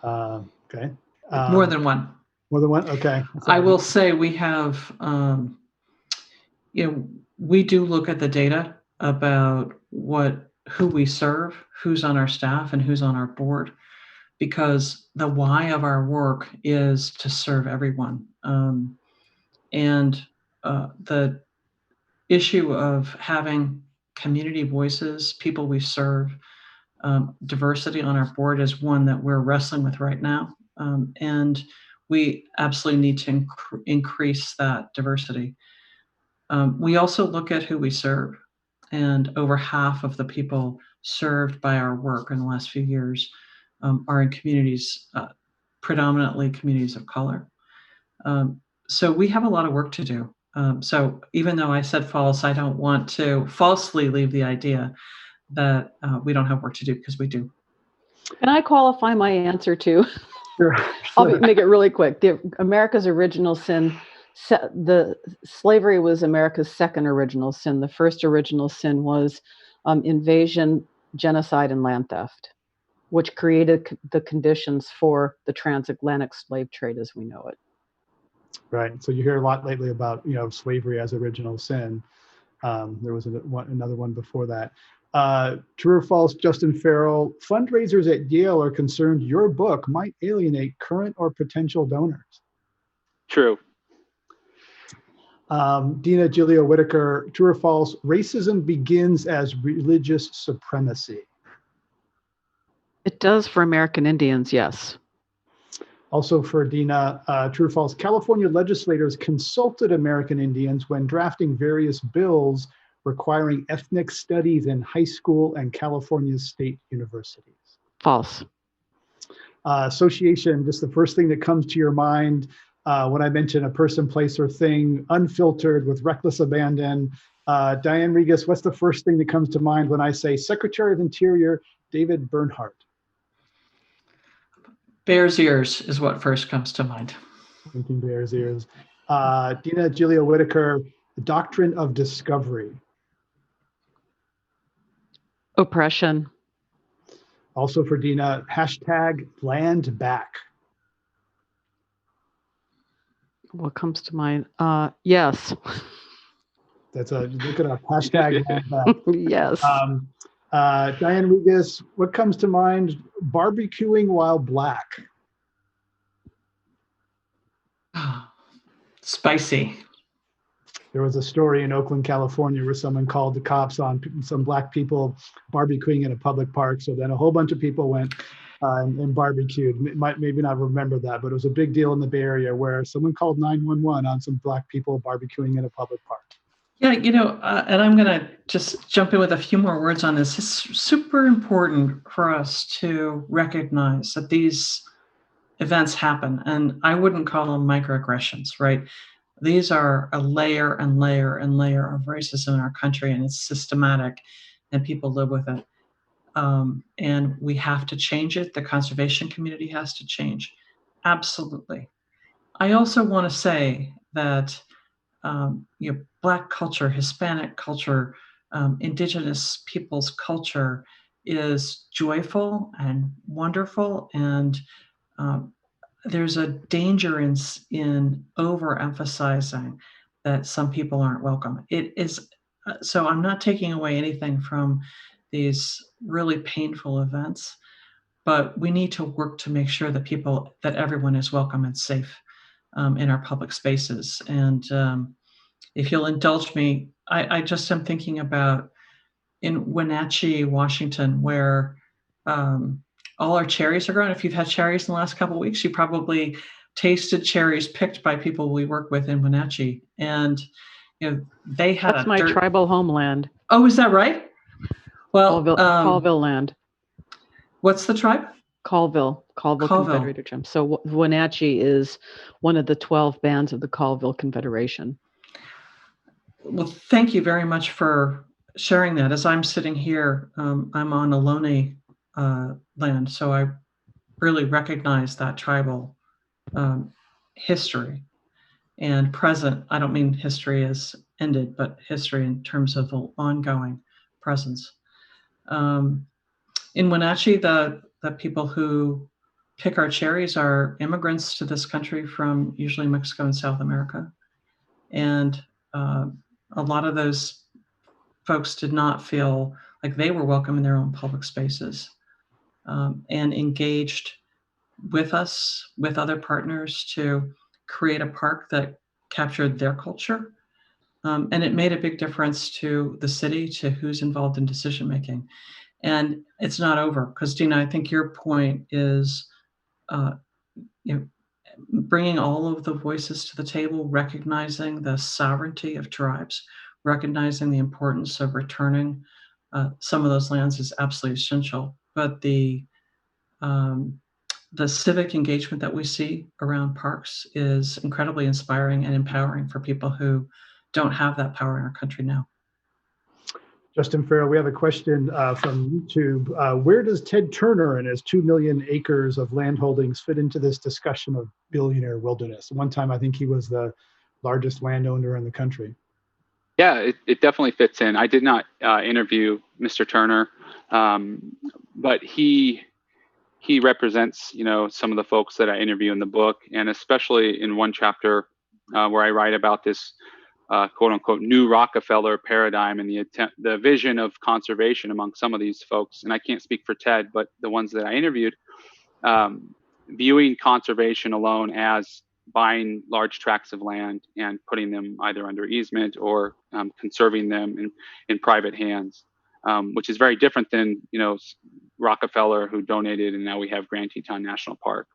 Okay. More than one. More than one? Okay. I will say we have, we do look at the data about who we serve, who's on our staff, and who's on our board, because the why of our work is to serve everyone. And the issue of having community voices, people we serve, diversity on our board is one that we're wrestling with right now. And we absolutely need to increase that diversity. We also look at who we serve, and over half of the people served by our work in the last few years are in communities, predominantly communities of color. So we have a lot of work to do. So even though I said false, I don't want to falsely leave the idea that we don't have work to do, because we do. Can I qualify my answer too? Sure. I'll make it really quick. America's original sin, the slavery was America's second original sin. The first original sin was invasion, genocide, and land theft, which created the conditions for the transatlantic slave trade as we know it. Right. So you hear a lot lately about, slavery as original sin. There was another one before that. True or false, Justin Farrell, fundraisers at Yale are concerned your book might alienate current or potential donors. True. Dina Gilio-Whitaker, true or false, racism begins as religious supremacy. It does for American Indians, yes. Also for Dina, true or false, California legislators consulted American Indians when drafting various bills requiring ethnic studies in high school and California state universities. False. Association, just the first thing that comes to your mind when I mention a person, place, or thing, unfiltered with reckless abandon. Diane Regas, what's the first thing that comes to mind when I say Secretary of Interior David Bernhardt? Bear's ears is what first comes to mind. Thinking bear's ears. Dina Gilio-Whitaker, the doctrine of discovery. Oppression. Also for Dina, hashtag land back. What comes to mind? Yes. That's look it up. Hashtag land back. Yes. Diane Regas, what comes to mind? Barbecuing while black. Spicy. There was a story in Oakland, California, where someone called the cops on some black people barbecuing in a public park. So then a whole bunch of people went and barbecued. Maybe not remember that, but it was a big deal in the Bay Area where someone called 911 on some black people barbecuing in a public park. Yeah, and I'm going to just jump in with a few more words on this. It's super important for us to recognize that these events happen, and I wouldn't call them microaggressions, right? These are a layer and layer and layer of racism in our country, and it's systematic, and people live with it. And we have to change it. The conservation community has to change. Absolutely. I also want to say that Black culture, Hispanic culture, Indigenous people's culture is joyful and wonderful, and there's a danger in overemphasizing that some people aren't welcome. It is so. I'm not taking away anything from these really painful events, but we need to work to make sure that everyone is welcome and safe in our public spaces. And if you'll indulge me, I just am thinking about in Wenatchee, Washington, where all our cherries are grown. If you've had cherries in the last couple of weeks, you probably tasted cherries picked by people we work with in Wenatchee. And they had That's my tribal homeland. Oh, is that right? Well, Colville land. What's the tribe? Colville Confederation. So Wenatchee is one of the 12 bands of the Colville Confederation. Well, thank you very much for sharing that. As I'm sitting here, I'm on Ohlone land, so I really recognize that tribal history and present. I don't mean history as ended, but history in terms of the ongoing presence. In Wenatchee, the people who pick our cherries are immigrants to this country from usually Mexico and South America. And a lot of those folks did not feel like they were welcome in their own public spaces, and engaged with us, with other partners, to create a park that captured their culture. And it made a big difference to the city, to who's involved in decision making. And it's not over, because Dina, I think your point is, you know, bringing all of the voices to the table, recognizing the sovereignty of tribes, recognizing the importance of returning some of those lands is absolutely essential. But the civic engagement that we see around parks is incredibly inspiring and empowering for people who don't have that power in our country now. Justin Farrell, we have a question from YouTube. Where does Ted Turner and his 2 million acres of land holdings fit into this discussion of billionaire wilderness? One time, I think he was the largest landowner in the country. Yeah, it definitely fits in. I did not interview Mr. Turner, but he represents, some of the folks that I interview in the book, and especially in one chapter where I write about this quote unquote new Rockefeller paradigm and the vision of conservation among some of these folks. And I can't speak for Ted, but the ones that I interviewed, viewing conservation alone as buying large tracts of land and putting them either under easement or conserving them in private hands, which is very different than, Rockefeller, who donated, and now we have Grand Teton National Park.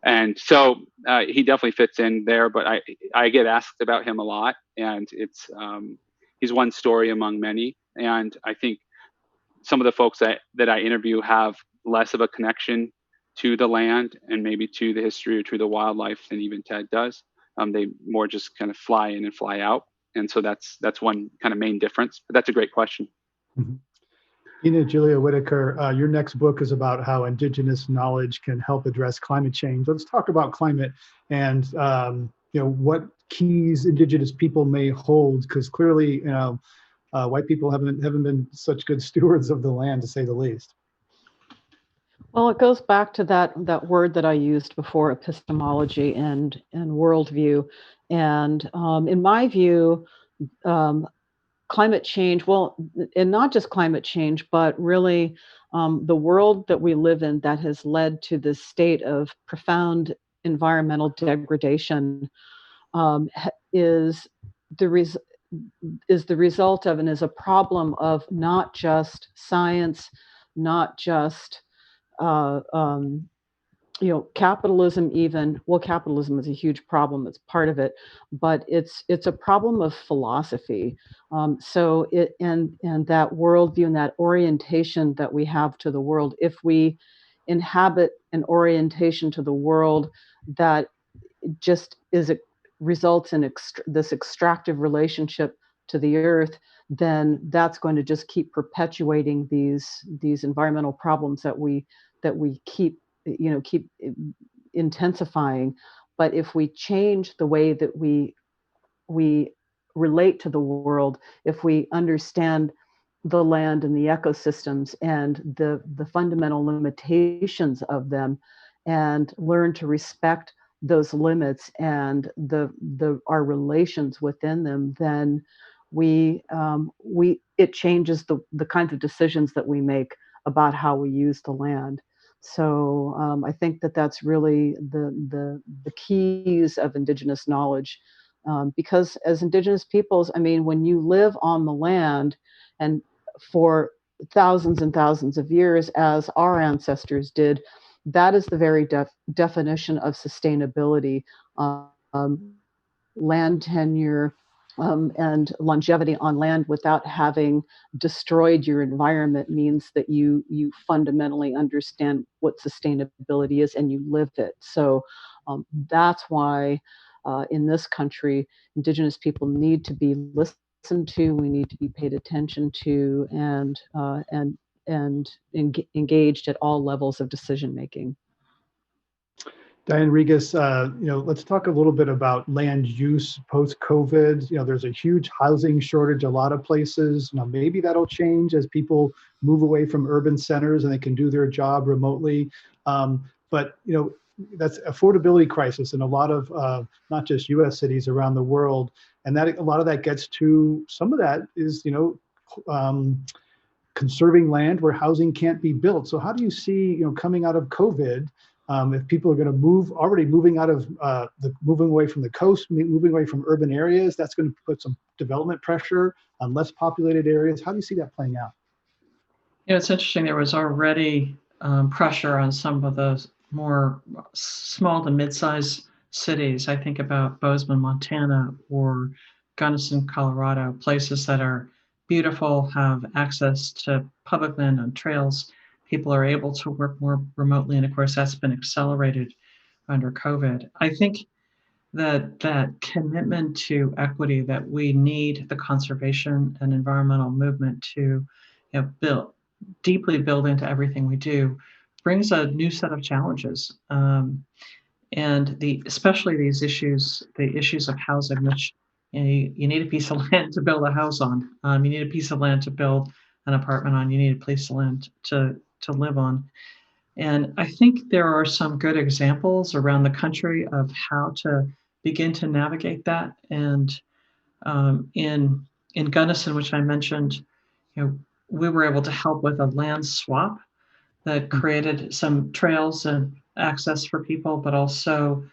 And so he definitely fits in there, but I get asked about him a lot, and he's one story among many. And I think some of the folks that I interview have less of a connection to the land and maybe to the history or to the wildlife than even Ted does. They more just kind of fly in and fly out. And so that's one kind of main difference, but that's a great question. Mm-hmm. Dina Gilio-Whitaker, your next book is about how Indigenous knowledge can help address climate change. Let's talk about climate and what keys Indigenous people may hold, because clearly, white people haven't been such good stewards of the land, to say the least. Well, it goes back to that word that I used before, epistemology and worldview. And in my view, climate change, and not just climate change, but really the world that we live in that has led to this state of profound environmental degradation is the result of and is a problem of not just science, not just capitalism even. Well, capitalism is a huge problem. It's part of it, but it's a problem of philosophy. So it and that worldview and that orientation that we have to the world, if we inhabit an orientation to the world that just results in this extractive relationship to the earth, then that's going to just keep perpetuating these environmental problems that we keep intensifying. But if we change the way that we relate to the world, if we understand the land and the ecosystems and the fundamental limitations of them, and learn to respect those limits and our relations within them, then it changes the kinds of decisions that we make about how we use the land. So I think that's really the keys of Indigenous knowledge, because as Indigenous peoples, I mean, when you live on the land and for thousands and thousands of years, as our ancestors did, that is the very definition of sustainability. Land tenure and longevity on land without having destroyed your environment means that you fundamentally understand what sustainability is and you live it. So that's why in this country, Indigenous people need to be listened to. We need to be paid attention to and engaged at all levels of decision making. Diane Regas, let's talk a little bit about land use post-COVID. There's a huge housing shortage a lot of places. Maybe that'll change as people move away from urban centers and they can do their job remotely. but that's affordability crisis in a lot of not just U.S. cities around the world, and that a lot of that gets to some of that is conserving land where housing can't be built. So how do you see coming out of COVID, if people are going to moving out of moving away from the coast, moving away from urban areas, that's going to put some development pressure on less populated areas. How do you see that playing out? It's interesting. There was already pressure on some of those more small to mid-sized cities. I think about Bozeman, Montana, or Gunnison, Colorado, places that are beautiful, have access to public land and trails. People are able to work more remotely, and of course, that's been accelerated under COVID. I think that commitment to equity, that we need the conservation and environmental movement to deeply build into everything we do, brings a new set of challenges. And especially these issues, the issues of housing, which you need a piece of land to build a house on. You need a piece of land to build an apartment on. You need a piece of land to live on. And I think there are some good examples around the country of how to begin to navigate that. And in Gunnison, which I mentioned, we were able to help with a land swap that created some trails and access for people, but also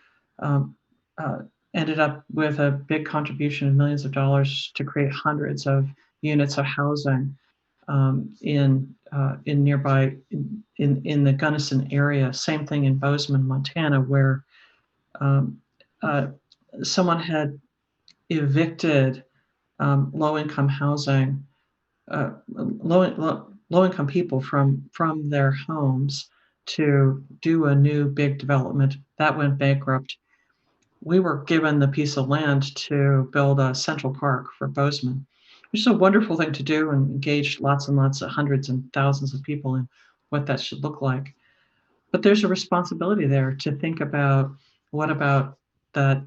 ended up with a big contribution of millions of dollars to create hundreds of units of housing in nearby in the Gunnison area. Same thing in Bozeman, Montana, where someone had evicted low-income housing, low-income people from their homes to do a new big development that went bankrupt. We were given the piece of land to build a central park for Bozeman, which is a wonderful thing to do and engage lots and lots of hundreds and thousands of people in what that should look like. But there's a responsibility there to think about what about that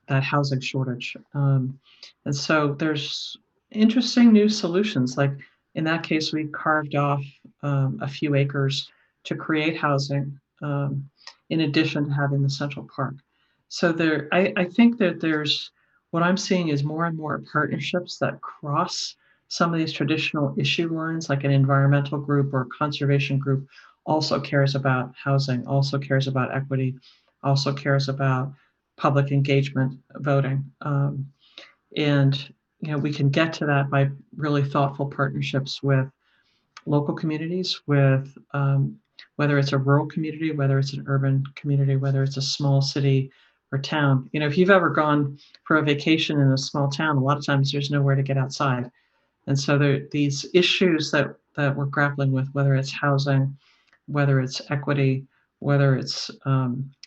housing shortage. And so there's interesting new solutions. Like in that case, we carved off a few acres to create housing in addition to having the central park. So I think that there's, what I'm seeing is more and more partnerships that cross some of these traditional issue lines, like an environmental group or a conservation group also cares about housing, also cares about equity, also cares about public engagement voting. And we can get to that by really thoughtful partnerships with local communities, with whether it's a rural community, whether it's an urban community, whether it's a small city or town. If you've ever gone for a vacation in a small town, a lot of times there's nowhere to get outside. And so these issues that we're grappling with, whether it's housing, whether it's equity, whether it's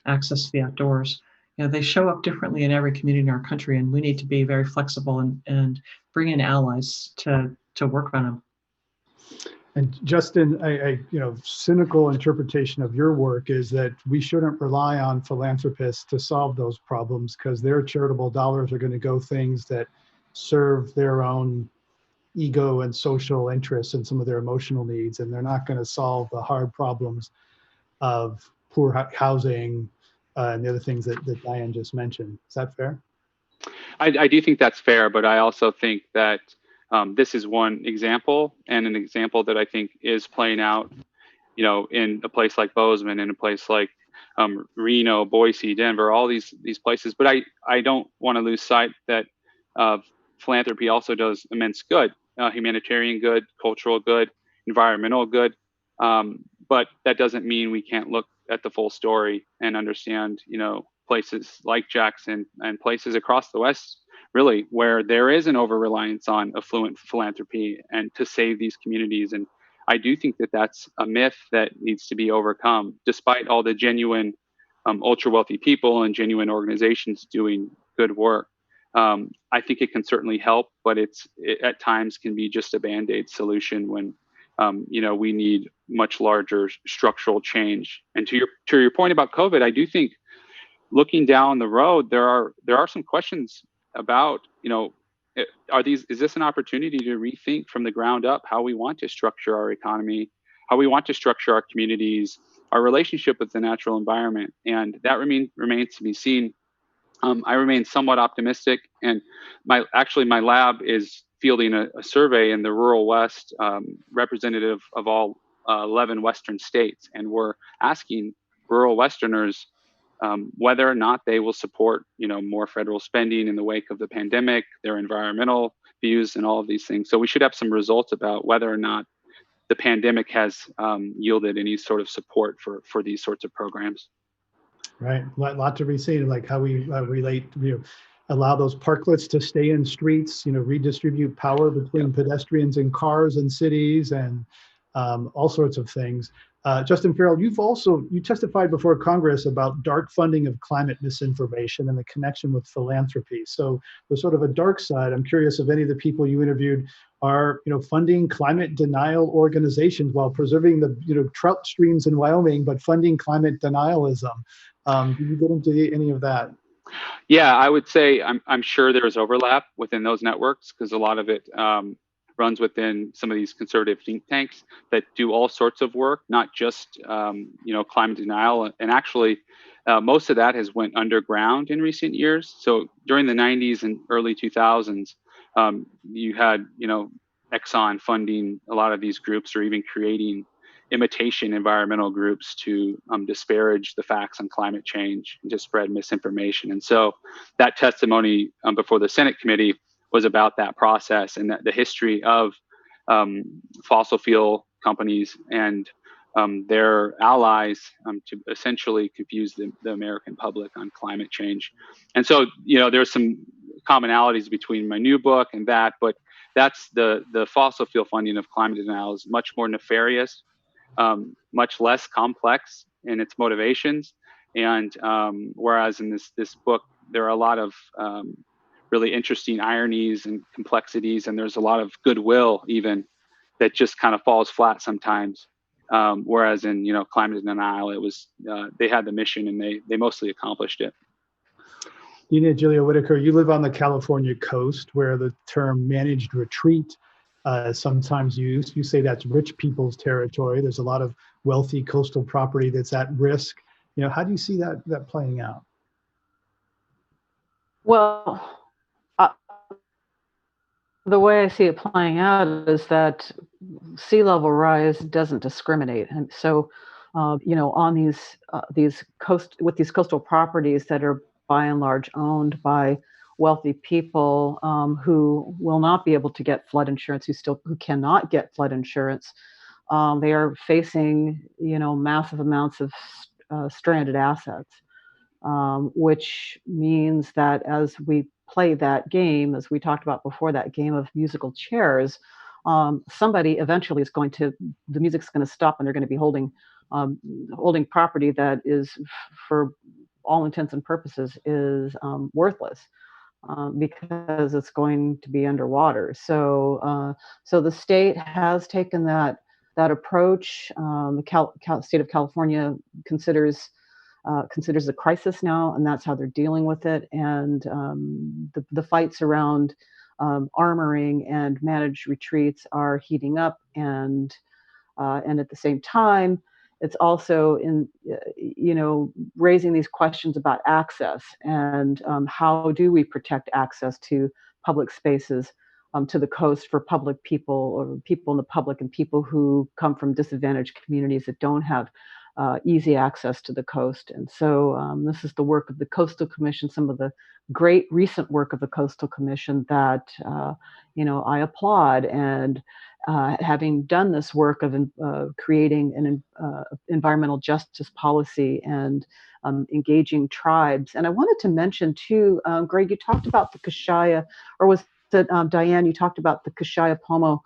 access to the outdoors, they show up differently in every community in our country, and we need to be very flexible and bring in allies to work on them. And Justin, a cynical interpretation of your work is that we shouldn't rely on philanthropists to solve those problems because their charitable dollars are going to go things that serve their own ego and social interests and some of their emotional needs, and they're not going to solve the hard problems of poor housing and the other things that Diane just mentioned. Is that fair? I do think that's fair, but I also think that this is one example, and an example that I think is playing out, in a place like Bozeman, in a place like Reno, Boise, Denver, all these places. But I don't want to lose sight that philanthropy also does immense good, humanitarian good, cultural good, environmental good. But that doesn't mean we can't look at the full story and understand, places like Jackson and places across the West, really, where there is an over-reliance on affluent philanthropy and to save these communities. And I do think that that's a myth that needs to be overcome, despite all the genuine ultra-wealthy people and genuine organizations doing good work. I think it can certainly help, but it at times can be just a Band-Aid solution when we need much larger structural change. And to your point about COVID, I do think looking down the road, there are some questions about, is this an opportunity to rethink from the ground up how we want to structure our economy, how we want to structure our communities, our relationship with the natural environment, and that remains to be seen. I remain somewhat optimistic, and my lab is fielding a survey in the rural West, representative of all 11 Western states, and we're asking rural Westerners whether or not they will support, more federal spending in the wake of the pandemic, their environmental views, and all of these things. So we should have some results about whether or not the pandemic has yielded any sort of support for these sorts of programs. Right, lot to be seen, like how we relate, allow those parklets to stay in streets, redistribute power between pedestrians and cars and cities, and all sorts of things. Justin Farrell, you testified before Congress about dark funding of climate misinformation and the connection with philanthropy. So there's sort of a dark side. I'm curious if any of the people you interviewed are, funding climate denial organizations while preserving the, trout streams in Wyoming, but funding climate denialism. Do you get into any of that? Yeah, I would say I'm sure there's overlap within those networks, because a lot of it runs within some of these conservative think tanks that do all sorts of work, not just climate denial. And actually, most of that has went underground in recent years. So during the 90s and early 2000s, you had Exxon funding a lot of these groups, or even creating imitation environmental groups to disparage the facts on climate change and to spread misinformation. And so that testimony before the Senate committee was about that process, and that the history of fossil fuel companies and their allies to essentially confuse the American public on climate change. And so, there's some commonalities between my new book and that, but that's the fossil fuel funding of climate denial is much more nefarious, much less complex in its motivations. And whereas in this book, there are a lot of really interesting ironies and complexities, and there's a lot of goodwill even that just kind of falls flat sometimes. Whereas in climate denial, it was they had the mission and they mostly accomplished it. Dina Gilio-Whitaker, you live on the California coast, where the term managed retreat is sometimes used. You say that's rich people's territory. There's a lot of wealthy coastal property that's at risk. How do you see that playing out? Well, the way I see it playing out is that sea level rise doesn't discriminate, and so on these coastal properties that are by and large owned by wealthy people who will not be able to get flood insurance, who cannot get flood insurance. They are facing massive amounts of stranded assets, which means that as we play that game, as we talked about before, that game of musical chairs, somebody eventually the music's going to stop, and they're going to be holding property that is, for all intents and purposes, is worthless because it's going to be underwater. So the state has taken that approach. The state of California considers a crisis now, and that's how they're dealing with it. And the fights around armoring and managed retreats are heating up, and at the same time, it's also raising these questions about access and how do we protect access to public spaces, to the coast, for public people, or people in the public, and people who come from disadvantaged communities that don't have easy access to the coast. And so this is the work of the Coastal Commission, some of the great recent work of the Coastal Commission that I applaud. And having done this work of creating an environmental justice policy and engaging tribes. And I wanted to mention too, Greg, you talked about the Kashaya, or was it Diane, you talked about the Kashaya Pomo.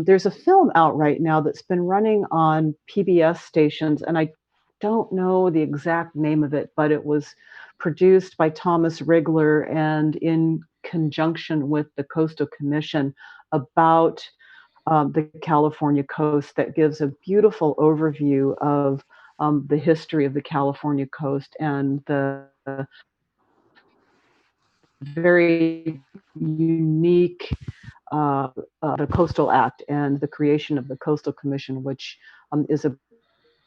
There's a film out right now that's been running on PBS stations, and I don't know the exact name of it, but it was produced by Thomas Rigler and in conjunction with the Coastal Commission about the California coast, that gives a beautiful overview of the history of the California coast and the very unique the Coastal Act and the creation of the Coastal Commission, which is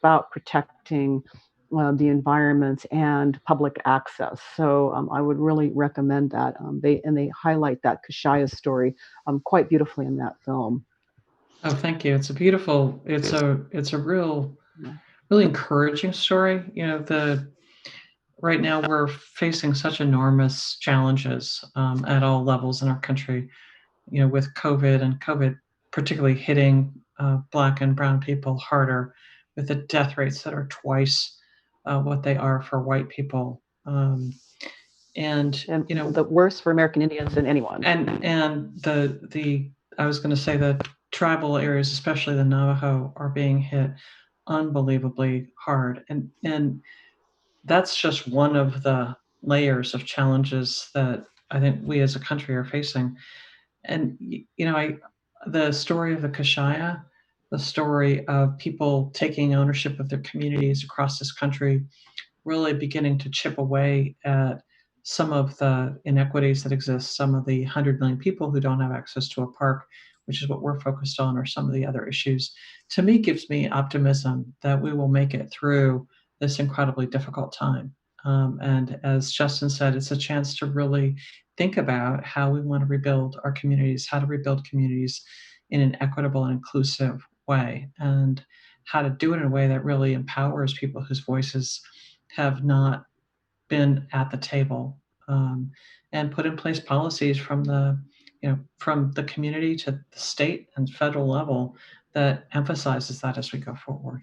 about protecting the environments and public access. So I would really recommend that. They highlight that Kashaya story quite beautifully in that film. Oh, thank you. It's a really encouraging story. Right now we're facing such enormous challenges at all levels in our country. With COVID particularly hitting Black and Brown people harder, with the death rates that are twice what they are for white people. And the worst for American Indians than anyone. And the I was going to say the tribal areas, especially the Navajo, are being hit unbelievably hard, and that's just one of the layers of challenges that I think we as a country are facing. And the story of the Kashaya, the story of people taking ownership of their communities across this country, really beginning to chip away at some of the inequities that exist, some of the 100 million people who don't have access to a park, which is what we're focused on, or some of the other issues, to me gives me optimism that we will make it through this incredibly difficult time. And as Justin said, it's a chance to really think about how we want to rebuild our communities, how to rebuild communities in an equitable and inclusive way, and how to do it in a way that really empowers people whose voices have not been at the table, and put in place policies from the community to the state and federal level that emphasizes that as we go forward.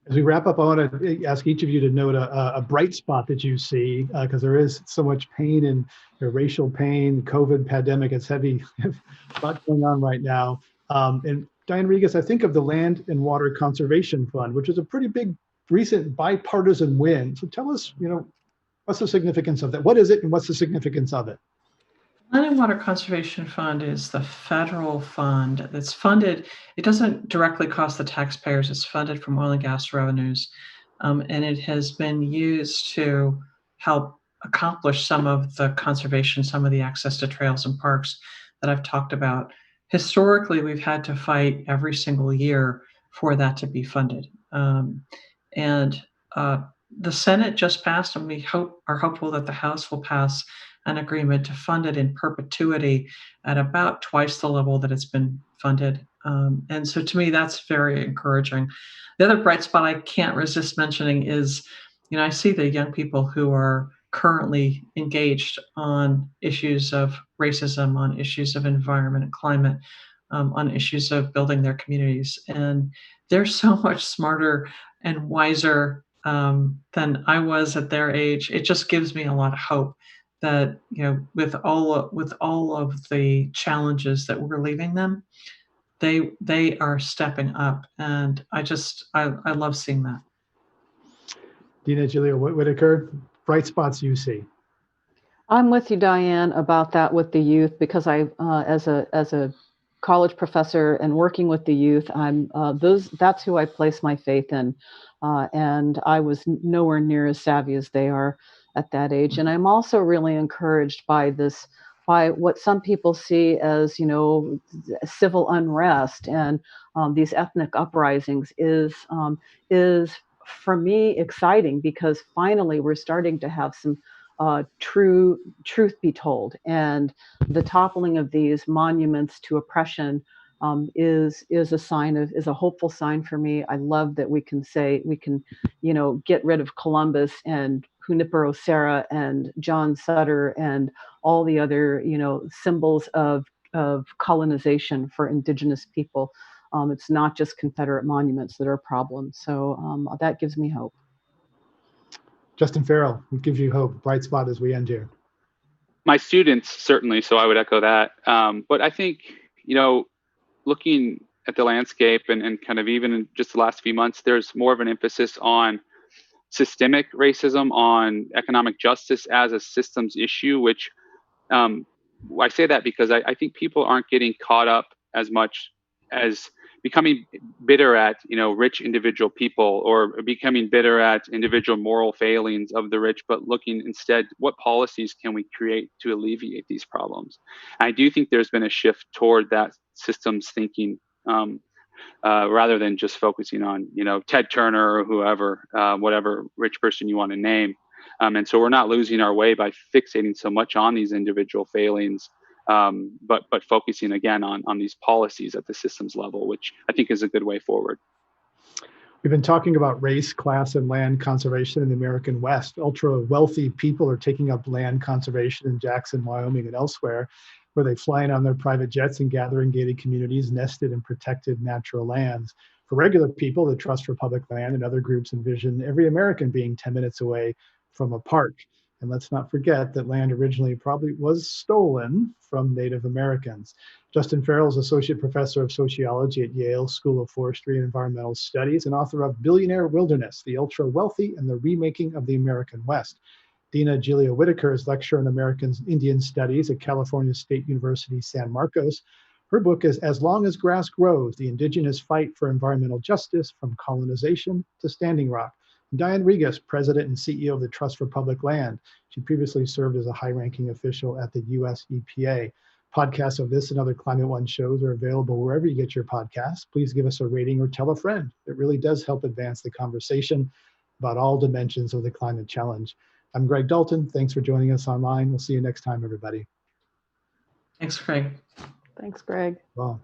As we wrap up, I want to ask each of you to note a bright spot that you see, because there is so much pain and racial pain, COVID pandemic, it's heavy, a lot going on right now. And Diane Regas, I think of the Land and Water Conservation Fund, which is a pretty big recent bipartisan win. So tell us, what's the significance of that? What is it and what's the significance of it? Land and Water Conservation Fund is the federal fund that's funded. It doesn't directly cost the taxpayers. It's funded from oil and gas revenues. And it has been used to help accomplish some of the conservation, some of the access to trails and parks that I've talked about. Historically, we've had to fight every single year for that to be funded. The Senate just passed, and we are hopeful that the House will pass an agreement to fund it in perpetuity at about twice the level that it's been funded. And so to me, that's very encouraging. The other bright spot I can't resist mentioning is, I see the young people who are currently engaged on issues of racism, on issues of environment and climate, on issues of building their communities. And they're so much smarter and wiser than I was at their age. It just gives me a lot of hope that with all of the challenges that we're leaving them, they are stepping up, and I love seeing that. Dina Gilio-Whitaker, bright spots you see. I'm with you, Diane, about that with the youth, because I, as a college professor and working with the youth, that's who I place my faith in, and I was nowhere near as savvy as they are at that age. And I'm also really encouraged by what some people see as civil unrest and these ethnic uprisings is for me exciting, because finally we're starting to have some truth be told, and the toppling of these monuments to oppression is a hopeful sign for me. I love that we can get rid of Columbus and Junipero Serra and John Sutter and all the other symbols of colonization for Indigenous people. It's not just Confederate monuments that are a problem. So that gives me hope. Justin Farrell, what gives you hope? Bright spot as we end here. My students, certainly, so I would echo that. But I think, looking at the landscape and kind of even in just the last few months, there's more of an emphasis on systemic racism, on economic justice as a systems issue, which I say that because I think people aren't getting caught up as much as becoming bitter at rich individual people, or becoming bitter at individual moral failings of the rich, but looking instead, what policies can we create to alleviate these problems? And I do think there's been a shift toward that systems thinking. rather than just focusing on, Ted Turner or whoever, whatever rich person you want to name. And so we're not losing our way by fixating so much on these individual failings, but focusing again on these policies at the systems level, which I think is a good way forward. We've been talking about race, class, and land conservation in the American West. Ultra wealthy people are taking up land conservation in Jackson, Wyoming, and elsewhere, where they fly in on their private jets and gather in gated communities nested in protected natural lands. For regular people, the Trust for Public Land and other groups envision every American being 10 minutes away from a park. And let's not forget that land originally probably was stolen from Native Americans. Justin Farrell is Associate Professor of Sociology at Yale School of Forestry and Environmental Studies and author of Billionaire Wilderness, The Ultra Wealthy and the Remaking of the American West. Dina Gilio-Whitaker is lecturer in American Indian Studies at California State University, San Marcos. Her book is As Long as Grass Grows, The Indigenous Fight for Environmental Justice from Colonization to Standing Rock. Diane Regas, President and CEO of the Trust for Public Land. She previously served as a high-ranking official at the US EPA. Podcasts of this and other Climate One shows are available wherever you get your podcasts. Please give us a rating or tell a friend. It really does help advance the conversation about all dimensions of the climate challenge. I'm Greg Dalton. Thanks for joining us online. We'll see you next time, everybody. Thanks, Craig. Thanks, Greg. Well.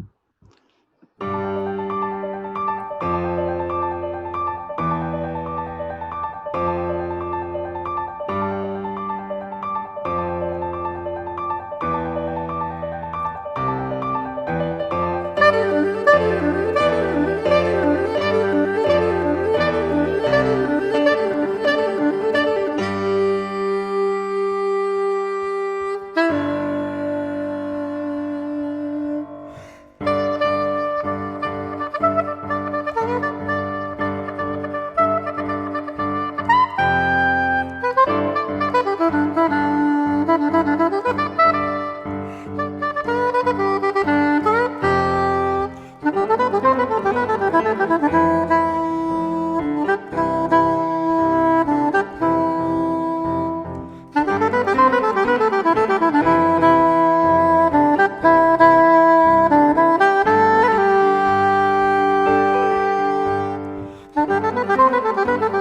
Thank you.